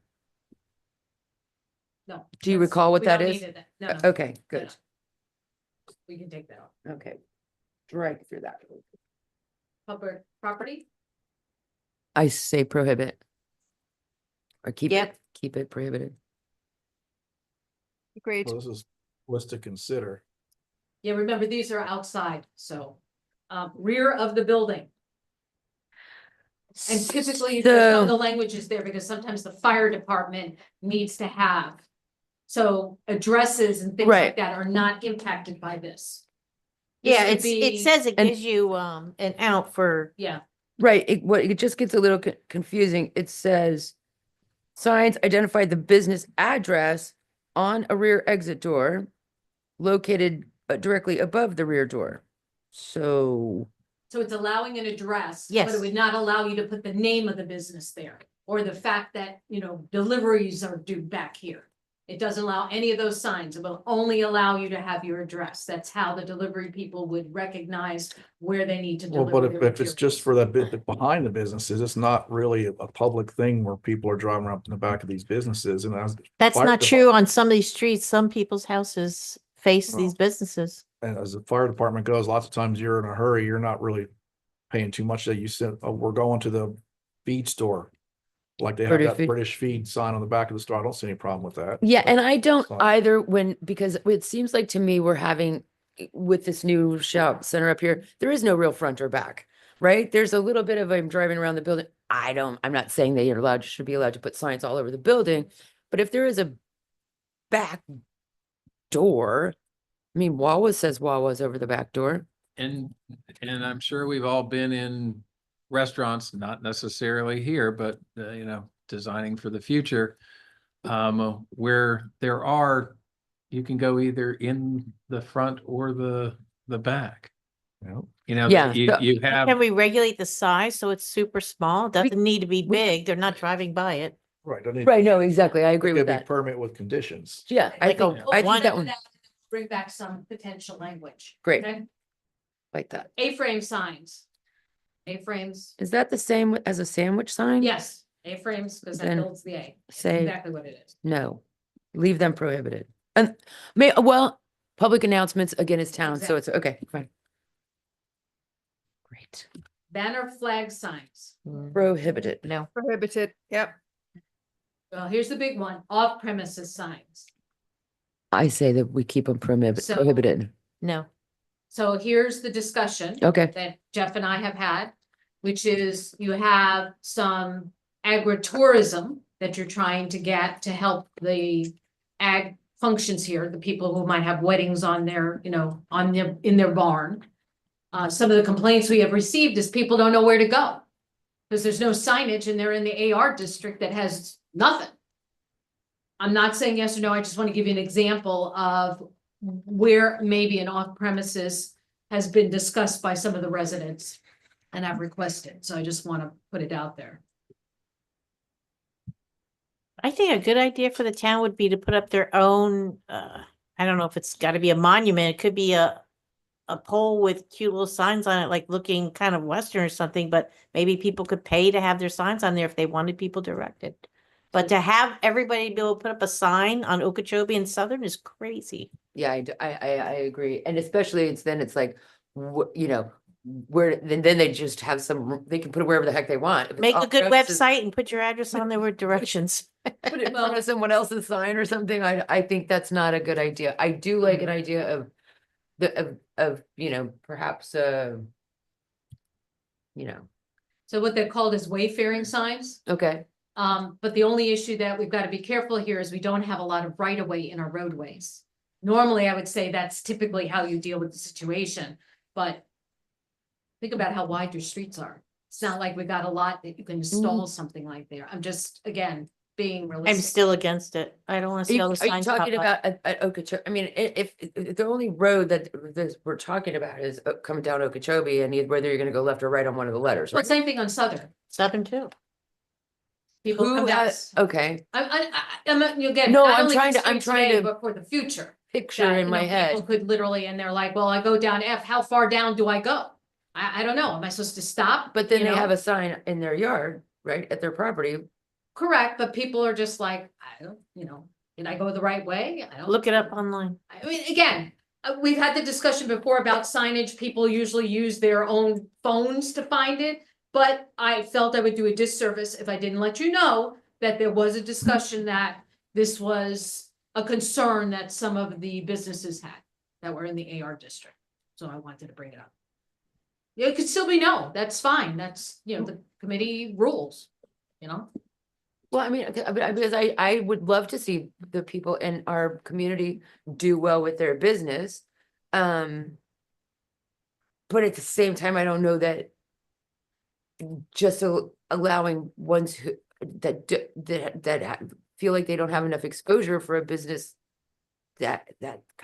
Do you that's- recall what we that don't is? need it. No, okay, good. no. We can take that off. Okay. Strike through that. Public property, I say prohibit. Or keep Yep. it prohibited. Agreed. Well, this is list to consider. yeah, remember, these are outside, so, rear of the building. And typically, some of the So, language is there because sometimes the fire department needs to have. So addresses and things Right. like that are not impacted by this. This Yeah, would it be- says it And- gives you, an out for, Yeah, right, it just gets a little confusing. It says signs identify the business address on a rear exit door located directly above the rear door. So, so it's allowing an address. But Yes. it would not allow you to put the name of the business there, or the fact that, deliveries are due back here. It doesn't allow any of those signs. It will only allow you to have your address. That's how the delivery people would recognize where they need to Well, deliver. but their if it's just materials. for that bit behind the businesses, it's not really a public thing where people are driving around in the back of these businesses and that's Fire not depart- true on some of these streets. Some people's houses face Well, these businesses. and as the fire department goes, lots of times you're in a hurry, you're not really paying too much that you said, oh, we're going to the feed store. Like they have British that feed. British feed sign on the back of the store. I don't see any problem with that. yeah, and I don't Fine. either because it seems like to me we're having, with this new shop center up here, there is no real front or back, right? There's a little bit of, I'm driving around the building. I'm not saying they are should be allowed to put signs all over the building, but if there is a back door, I mean, Wawa says Wawa's over the back door. And I'm sure we've all been in restaurants, not necessarily here, but designing for the future. Where you can go either in the front or the back. Yeah. Yeah, You so- you have, Can we regulate the size so it's super small? Doesn't need to be big. They're not driving by it. Right. doesn't need- Right, no, exactly. I agree Could with be that. permit with conditions. Yeah, Like a I one- think that one, Bring back some potential language. Great. Okay? like that. A-frame signs. A-frames, Is that the same as a sandwich sign? yes, A-frames, because that Then builds the A. That's say- exactly what it is. No, leave them prohibited. And public announcements, again, is town, so it's, okay, fine. Great. Banner flag signs. Prohibited. No. Prohibited. Yep. Well, here's the big one, off-premises signs. I say that we keep them So- prohibited. No. So here's the discussion Okay, that Jeff and I have had. which is you have some agritourism that you're trying to get to help the ag functions here, the people who might have weddings on their, in their barn. Some of the complaints we have received is people don't know where to go. Because there's no signage and they're in the AR district that has nothing. I'm not saying yes or no, I just want to give you an example of where maybe an off premises has been discussed by some of the residents and I've requested, so I just want to put it out there. I think a good idea for the town would be to put up their own, I don't know if it's gotta be a monument, it could be a pole with cute little signs on it, like looking kind of Western or something, but maybe people could pay to have their signs on there if they wanted people directed. But to have everybody be able to put up a sign on Okeechobee and Southern is crazy. Yeah, I agree. And especially it's like, where, then they just have they can put it wherever the heck they want. If it's Make a off good premises, website and put your address on there with directions. Put it in front of someone else's sign or something. I think that's not a good idea. I do like an idea of perhaps, So what they're called is wayfaring signs. okay. But the only issue that we've got to be careful here is we don't have a lot of right of way in our roadways. Normally, I would say that's typically how you deal with the situation, but think about how wide your streets are. It's not like we got a lot that you can install something like there. I'm just, again, being realistic. I'm still against it. I don't wanna see all the Are you signs pop talking up. about at Okeechobee? I mean, if the only road that we're talking about is coming down Okeechobee and whether you're gonna go left or right on one of the letters, Well, right? same thing on Southern. Southern too. People Who come down. has, okay, You get. No, not I'm only trying for to- I'm streets trying today, to- But for the future. picture that, in my People head. could literally, and they're like, well, I go down F, how far down do I go? I don't know. Am I supposed to stop? But then You they know? have a sign in their yard, right, at their property. Correct, but people are just like, I don't, did I go the right way? I don't. Look it up online. I mean, again, we've had the discussion before about signage. People usually use their own phones to find it. But I felt I would do a disservice if I didn't let you know that there was a discussion that this was a concern that some of the businesses had that were in the AR district. So I wanted to bring it up. It could still be no, that's fine. That's, the committee rules, Well, I mean, because I would love to see the people in our community do well with their business. But at the same time, I don't know that just allowing ones who that feel like they don't have enough exposure for a business that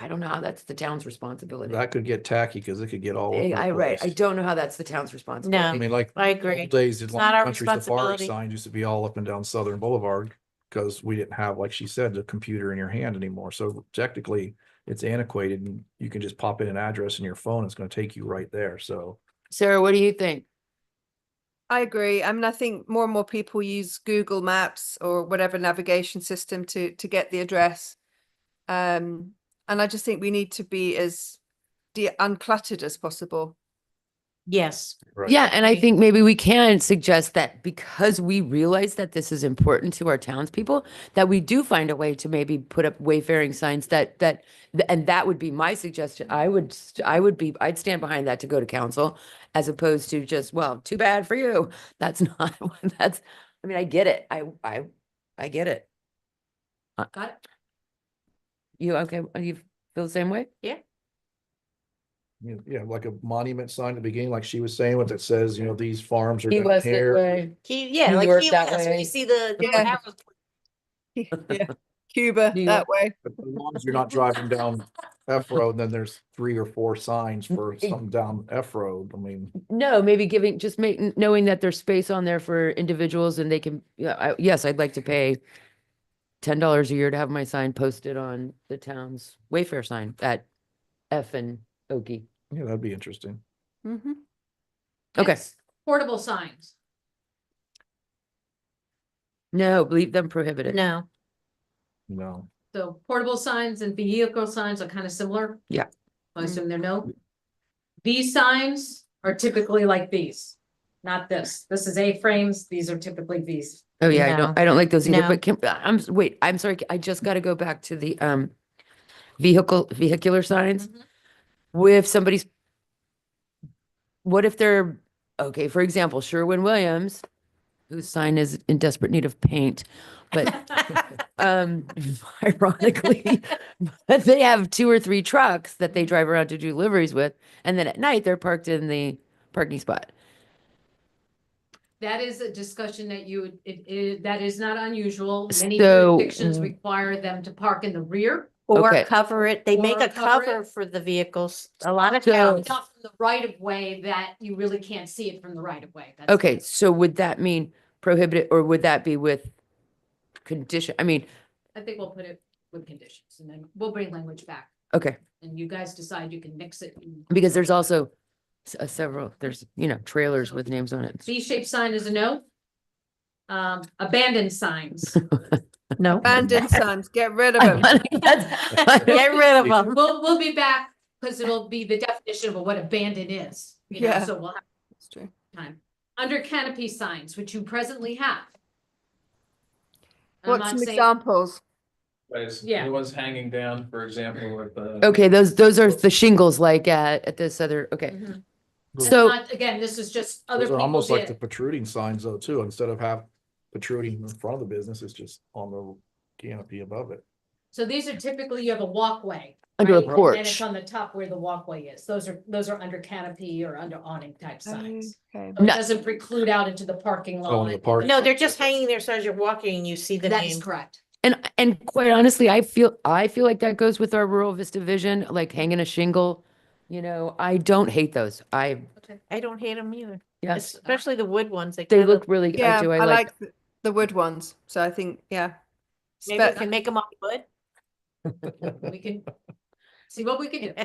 I don't know how that's the town's responsibility. That could get tacky because it could get all over the I place. don't know how that's the town's responsibility. I mean, like. I old agree. Days, the not our country safari responsibility. signs used to be all up and down Southern Boulevard because we didn't have, like she said, the computer in your hand anymore. So technically it's antiquated and you can just pop in an address in your phone. It's going to take you right there. So Sarah, what do you think? I agree. I mean, I think more and more people use Google Maps or whatever navigation system to get the address. And I just think we need to be as uncluttered as possible. Yes. right. Yeah, and I Agree. think maybe we can suggest that because we realize that this is important to our townspeople, that we do find a way to maybe put up wayfaring signs and that would be my suggestion. I'd stand behind that to go to council as opposed to just, well, too bad for you. That's not, I mean, I get it. I get it. got it? You okay? You feel the same way? Yeah, like a monument sign at the beginning, like she was saying, what that says, these farms are Key gonna West that tear. way. Yeah, New like York Key that West, when way. you see the Yeah. arrows. Yeah, Cuba New that York. way. But as long as you're not driving down F Road, then there's 3 or 4 signs for something down F Road. I mean, No, maybe knowing that there's space on there for individuals and they can, yes, I'd like to pay $10 a year to have my sign posted on the town's Wayfair sign at F and Okie. yeah, that'd be interesting. Mm-hmm. Okay. Yes. Portable signs. No, leave them prohibited. No, No. So portable signs and vehicle signs are kind of similar. Yeah. I assume they're no. These signs are typically like these, not this. This is A-frames. These are typically these. Oh, yeah, No. I don't like those either, No. but wait, I'm sorry, I just gotta go back to the vehicular signs. Mhm. What if they're okay, for example, Sherwin-Williams, whose sign is in desperate need of paint, but ironically, but they have 2 or 3 trucks that they drive around to do deliveries with, and then at night they're parked in the parking spot. That is a discussion that you would, that is not unusual. Many So, jurisdictions require them to park in the rear. Or Okay. cover it, they make Or a cover it. cover for the vehicles, a lot of So- towns. Not from the right of way that you really can't see it from the right of way. That's- Okay, so would that mean prohibited, or would that be with condition? I mean, I think we'll put it with conditions and then we'll bring language back okay, and you guys decide you can mix it. because there's also several, there's, trailers with names on it. V-shaped sign is a no. Abandoned signs. No. Abandoned signs, get rid of them. Get rid of them. We'll be back because it'll be the definition of what abandoned is. Yeah. So we'll have That's true. time. Under canopy signs, which you presently have. I'm What's not some saying- examples? Yeah. The ones hanging down, for example, with the. Okay, those are the shingles like at this other, okay. Mhm. So, Not- Again, this is just other Those are people almost like the did. protruding signs though, too. Instead of have protruding in front of the business, it's just on the canopy above it. So these are typically, you have a walkway. under a right? And porch. it's on the top where the walkway is. Those are under canopy or under awning type signs. Okay. So it No. doesn't preclude out into the parking Oh, lot. in the park. No, they're just hanging there so as you're walking and you see the That is name. correct. And quite honestly, I feel like that goes with our rural Vista vision, like hanging a shingle. I don't hate those. I don't hate them either, Yes, especially the wood ones. they kinda- look really, Yeah, I do, I I like. like the wood ones. So I think, yeah. Maybe we Spe- can make them off wood. We can see what we can do.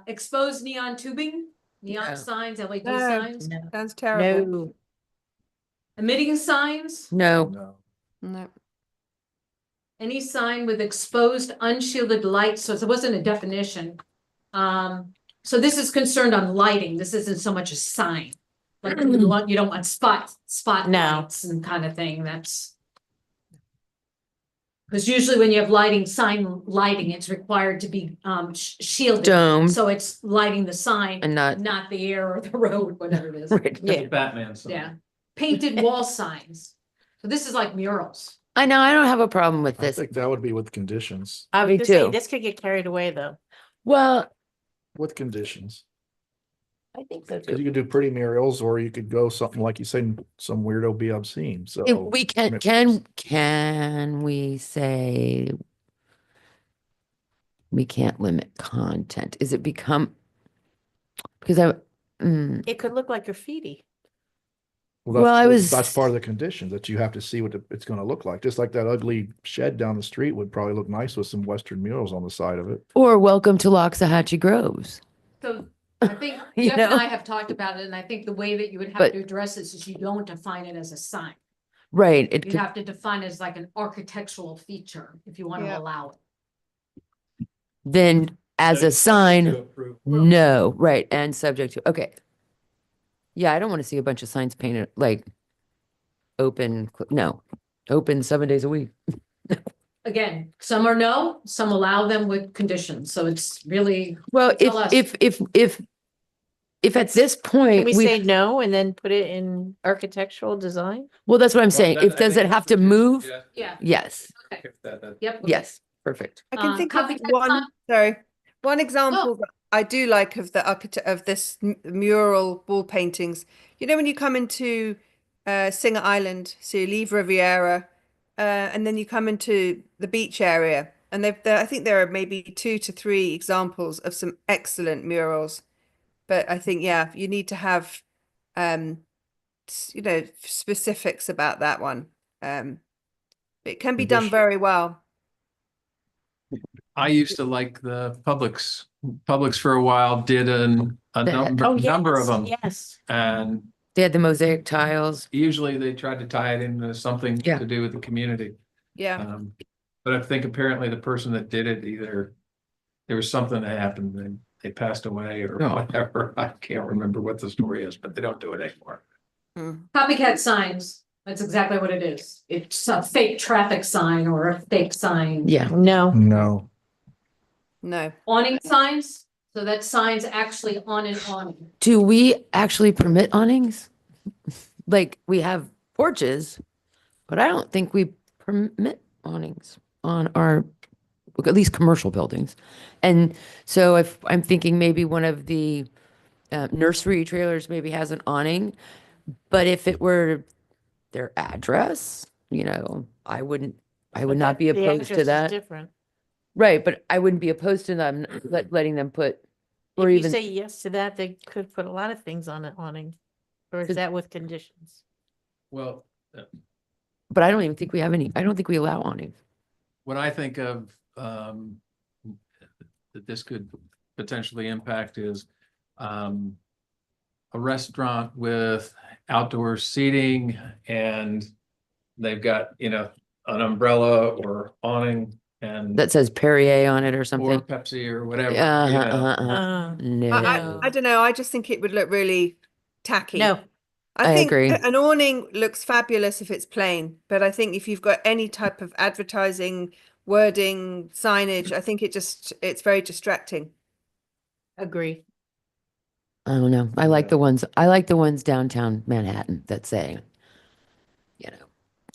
Exposed neon tubing, No. neon signs, LED No. signs, Sounds terrible. No, emitting signs, No, No. No. any sign with exposed unshielded light. So it wasn't a definition. So this is concerned on lighting. This isn't so much a sign. Like you don't want spotlights and kind of thing. That's. Because usually when you have sign lighting, it's required to be shielded. domed So it's lighting the sign, and not, not the air or the road, whatever it is. right. yeah, Batman sign. Yeah. Painted wall signs. So this is like murals. I know, I don't have a problem with I this. think that would be with conditions. I was Me gonna say, too. this could get carried away though. Well, With conditions. I think so Cause too. you could do pretty murals or you could go something like you said, some weirdo be obscene. So. If we I can, mean, can we say we can't limit content? Is it become? Because It could look like graffiti. Well, Well, I that's was- part of the conditions that you have to see what it's gonna look like. Just like that ugly shed down the street would probably look nice with some Western murals on the side of it. or welcome to Loxahatchee Groves. So I think You Jeff and know? I have talked about it, and I think the way that you would have But- to address this is you don't define it as a sign. Right, it You could, have to define it as like an architectural feature if you want to Yeah. allow it. then as a sign, no, right, and subject to, okay. Yeah, I don't want to see a bunch of signs painted like open, no, open 7 days a week. Again, some are no, some allow them with conditions, so it's really, Well, Tell us. if at this Can point we we, say no and then put it in architectural design? well, that's what I'm saying. If, does it have to move? yeah, Yes, yep. yes, perfect. I can think of copycat one, sign? sorry, one example that I do like of the architect of this mural wall paintings. You know, when you come into Singer Island, so you leave Riviera, and then you come into the beach area, and I think there are maybe 2 to 3 examples of some excellent murals. But I think, yeah, you need to have, specifics about that one. It can be done Condition. very well. I used to like the Publix for a while did a number Oh, number of yes, them. Yes. And They had the mosaic tiles. usually they tried to tie it into something Yeah. to do with the community. Yeah. But I think apparently the person that did it, either there was something that happened and they passed away or Oh. whatever. I can't remember what the story is, but they don't do it anymore. Copycat signs, that's exactly what it is. It's a fake traffic sign or a fake sign. Yeah, No. No. No. Awning signs, So that sign's actually on and on. Do we actually permit awnings? Like, we have porches, but I don't think we permit awnings on our, at least commercial buildings. And so if I'm thinking maybe one of the nursery trailers maybe has an awning, but if it were their address, I would not be The opposed address to is that. Different. Right, but I wouldn't be opposed to them letting them put, or If you even, say yes to that, they could put a lot of things on an awning. Or is Could- that with conditions? Well, but I don't even think we have any, I don't think we allow awnings. what I think of, that this could potentially impact is, a restaurant with outdoor seating and they've got, an umbrella or awning and That says Perrier on it or or something. Pepsi or whatever, Uh-huh, you know. uh-huh. Uh, No. I don't know. I just think it would look really tacky. no, I think agree. an awning looks fabulous if it's plain, but I think if you've got any type of advertising, wording, signage, I think it's very distracting. agree. I don't know. I like the ones downtown Manhattan that say,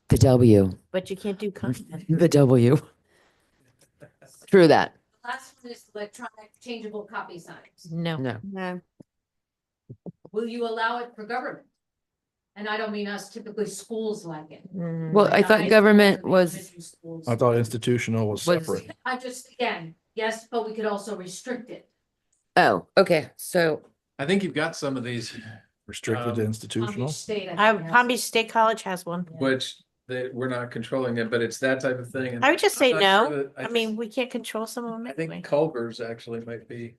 the W, But you can't do content. the W. True that. The last one is electronic changeable copy signs. No. No. No. Will you allow it for government? And I don't mean us, typically schools like it. Mm. Well, I Like thought high government school, was, elementary schools. I thought institutional was Was- separate. I just, again, yes, but we could also restrict it. oh, okay. So, I think you've got some of these, Restricted to Um, Palm institutional. Beach State, I, think, has Palm Beach State College has one. which we're not controlling it, but it's that type of thing. and I would just I'm say not no. sure that- I mean, we can't control some of them I anyway. think Culver's actually might be.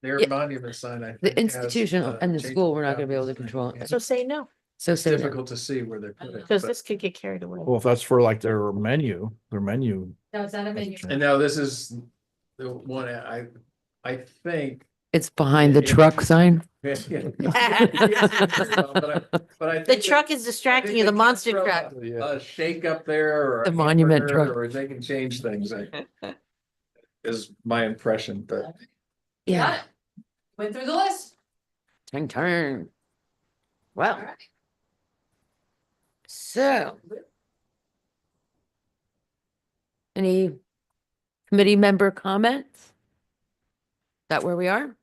Their Yeah. monument sign, I think. the has, institutional and the school, we're not going to be able to changeable control it. copy. So say no, So It's say no. difficult to see where they're put it. because but- this could get carried away. Well, if that's for like their menu. No, is that a menu? And now this is the one I think. It's behind the Yeah. truck sign. But I The think truck is distracting you, the monster truck. A shake up there or. The a monument hamburger, truck. Or they can change things. Is my impression, but Got Yeah. it. Went through the list. Turn. All Well, right. so any committee member comments? That where we are?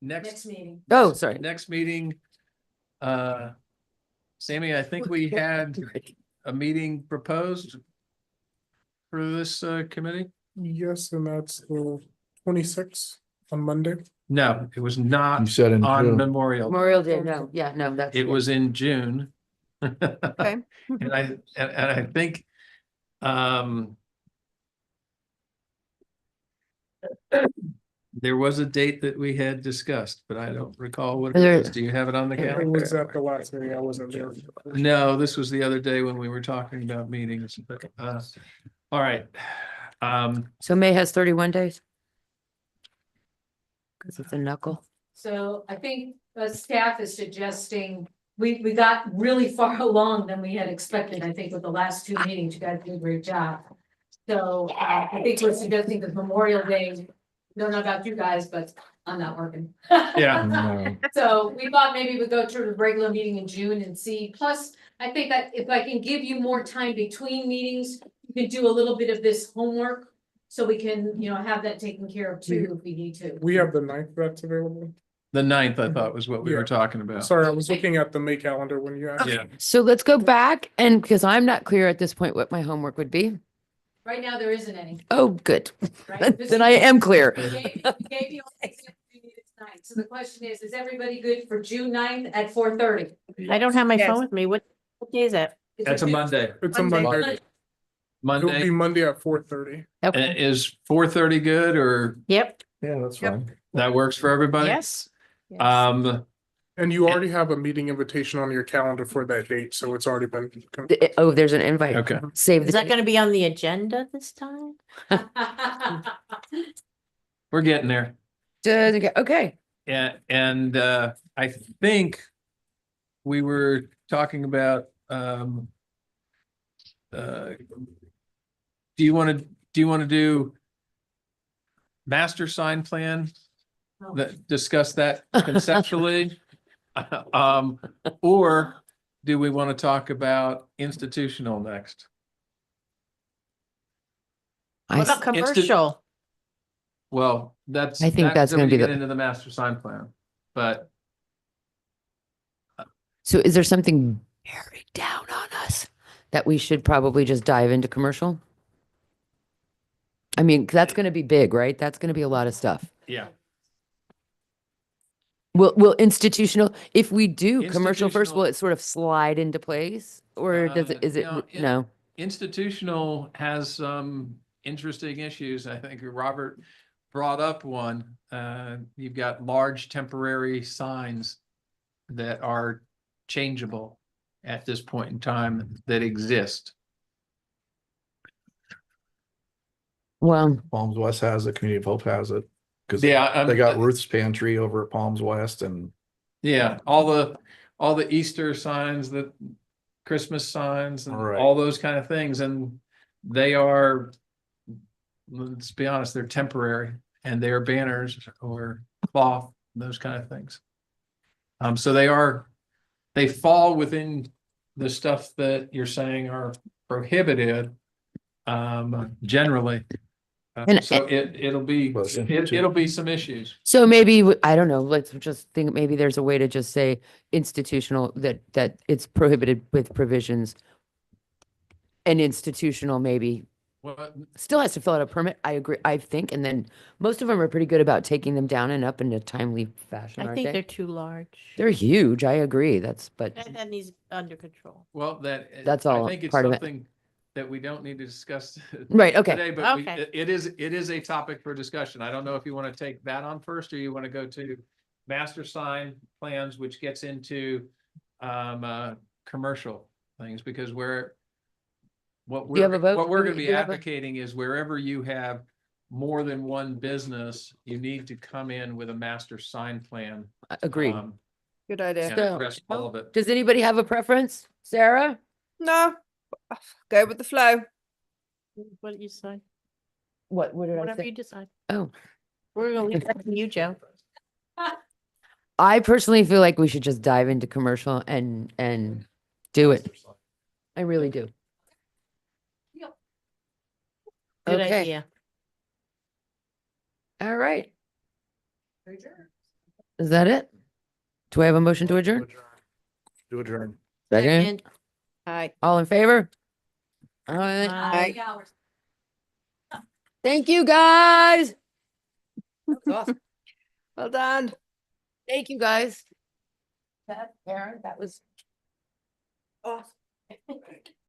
Next next, meeting. Oh, sorry. next meeting. Sammy, I think we had a meeting proposed. For this committee? Yes, and that's the 26th on Monday. No, it was not You said in on June. Memorial. Memorial Day, no, yeah, no, that's. It was in June. Okay. And I think, there was a date that we had discussed, but I don't recall what it There- was. Do you have it on the It calendar? was at the last meeting. I wasn't there. No, this was the other day when we were talking about meetings, but, all right. So May has 31 days? Because it's a knuckle. So I think staff is suggesting, we got really far along than we had expected, I think, with the last two meetings, you guys did a great job. So I think we're suggesting that Memorial Day, don't know about you guys, but I'm not working. Yeah. No. So we thought maybe we'd go to the regular meeting in June and see, plus, I think that if I can give you more time between meetings, you can do a little bit of this homework. So we can, have that taken care of too, if we need to. We have the 9th that's available. The 9th, I thought was what we were Yeah. talking about. Sorry, I was looking at the May calendar when you asked. Yeah. So let's go back and because I'm not clear at this point what my homework would be. Right now, there isn't any, Oh, good. right? Then I am clear. We gave you all the examples you needed tonight. So the question is everybody good for June 9th at 4:30? I don't have my Yes. phone with me. What day is that? That's a Monday. It's a Monday. Monday. It'll be Monday, Monday at 4:30. Okay. is 4:30 good or Yep, Yeah, that's Yep. fine. that works for everybody? yes. And you already have a meeting invitation on your calendar for that date, so it's already been. Oh, there's an invite. Okay. Save Is the. that gonna be on the agenda this time? We're getting there. Okay. And I think we were talking about, do you want to do you want to do master sign plan? That, discuss that conceptually? Or do we want to talk about institutional next? I, What about s- commercial? Well, that's. I think that's then we gonna be get the- into the master sign plan, but so is there something buried down on us that we should probably just dive into commercial? I mean, that's gonna be big, right? That's gonna be a lot of stuff. yeah. Will institutional, if we do commercial first, will Institutional- it sort of slide into place? Or does it, is it, no, it- no? Institutional has some interesting issues. I think Robert brought up one. You've got large temporary signs that are changeable at this point in time that exist. Well, Palms West has it, Community of Hope has it. Cause Yeah, they got Ruth's Pantry over at Palms West and Yeah, all the Easter signs, the Christmas signs and Right. all those kind of things, and they are, let's be honest, they're temporary and they're banners or cloth, those kind of things. So they fall within the stuff that you're saying are prohibited, generally. And- So it'll be, But it'll be some issues. so maybe, I don't know, let's just think, maybe there's a way to just say institutional, that it's prohibited with provisions. And institutional maybe Well, still has to fill out a permit. I agree, I think. And then most of them are pretty good about taking them down and up in a timely fashion, I aren't think they? they're too large. They're huge. I agree. But That needs under control. Well, That's I all think it's part of it. something that we don't need to discuss right, okay. today, but Okay. it is a topic for discussion. I don't know if you want to take that on first, or you want to go to master sign plans, which gets into commercial things, because what you have a vote? we're Do going to we- be do you have a- advocating is wherever you have more than one business, you need to come in with a master sign plan. Agreed. Good idea. And So- address all of it. Does anybody have a preference? Sarah? No, go with the flow. What did you say? What did I Whatever say? you decide. Oh. We're gonna leave that to you, Joe. I personally feel like we should just dive into commercial and do it. I really do. Good Okay. idea. All right. Is that it? Do I have a motion to adjourn? Do adjourn. Second. Second. Hi. All in favor? All right. Aye. Thank you, guys. That was awesome. Well done. Thank you, guys. Karen, that was Awesome.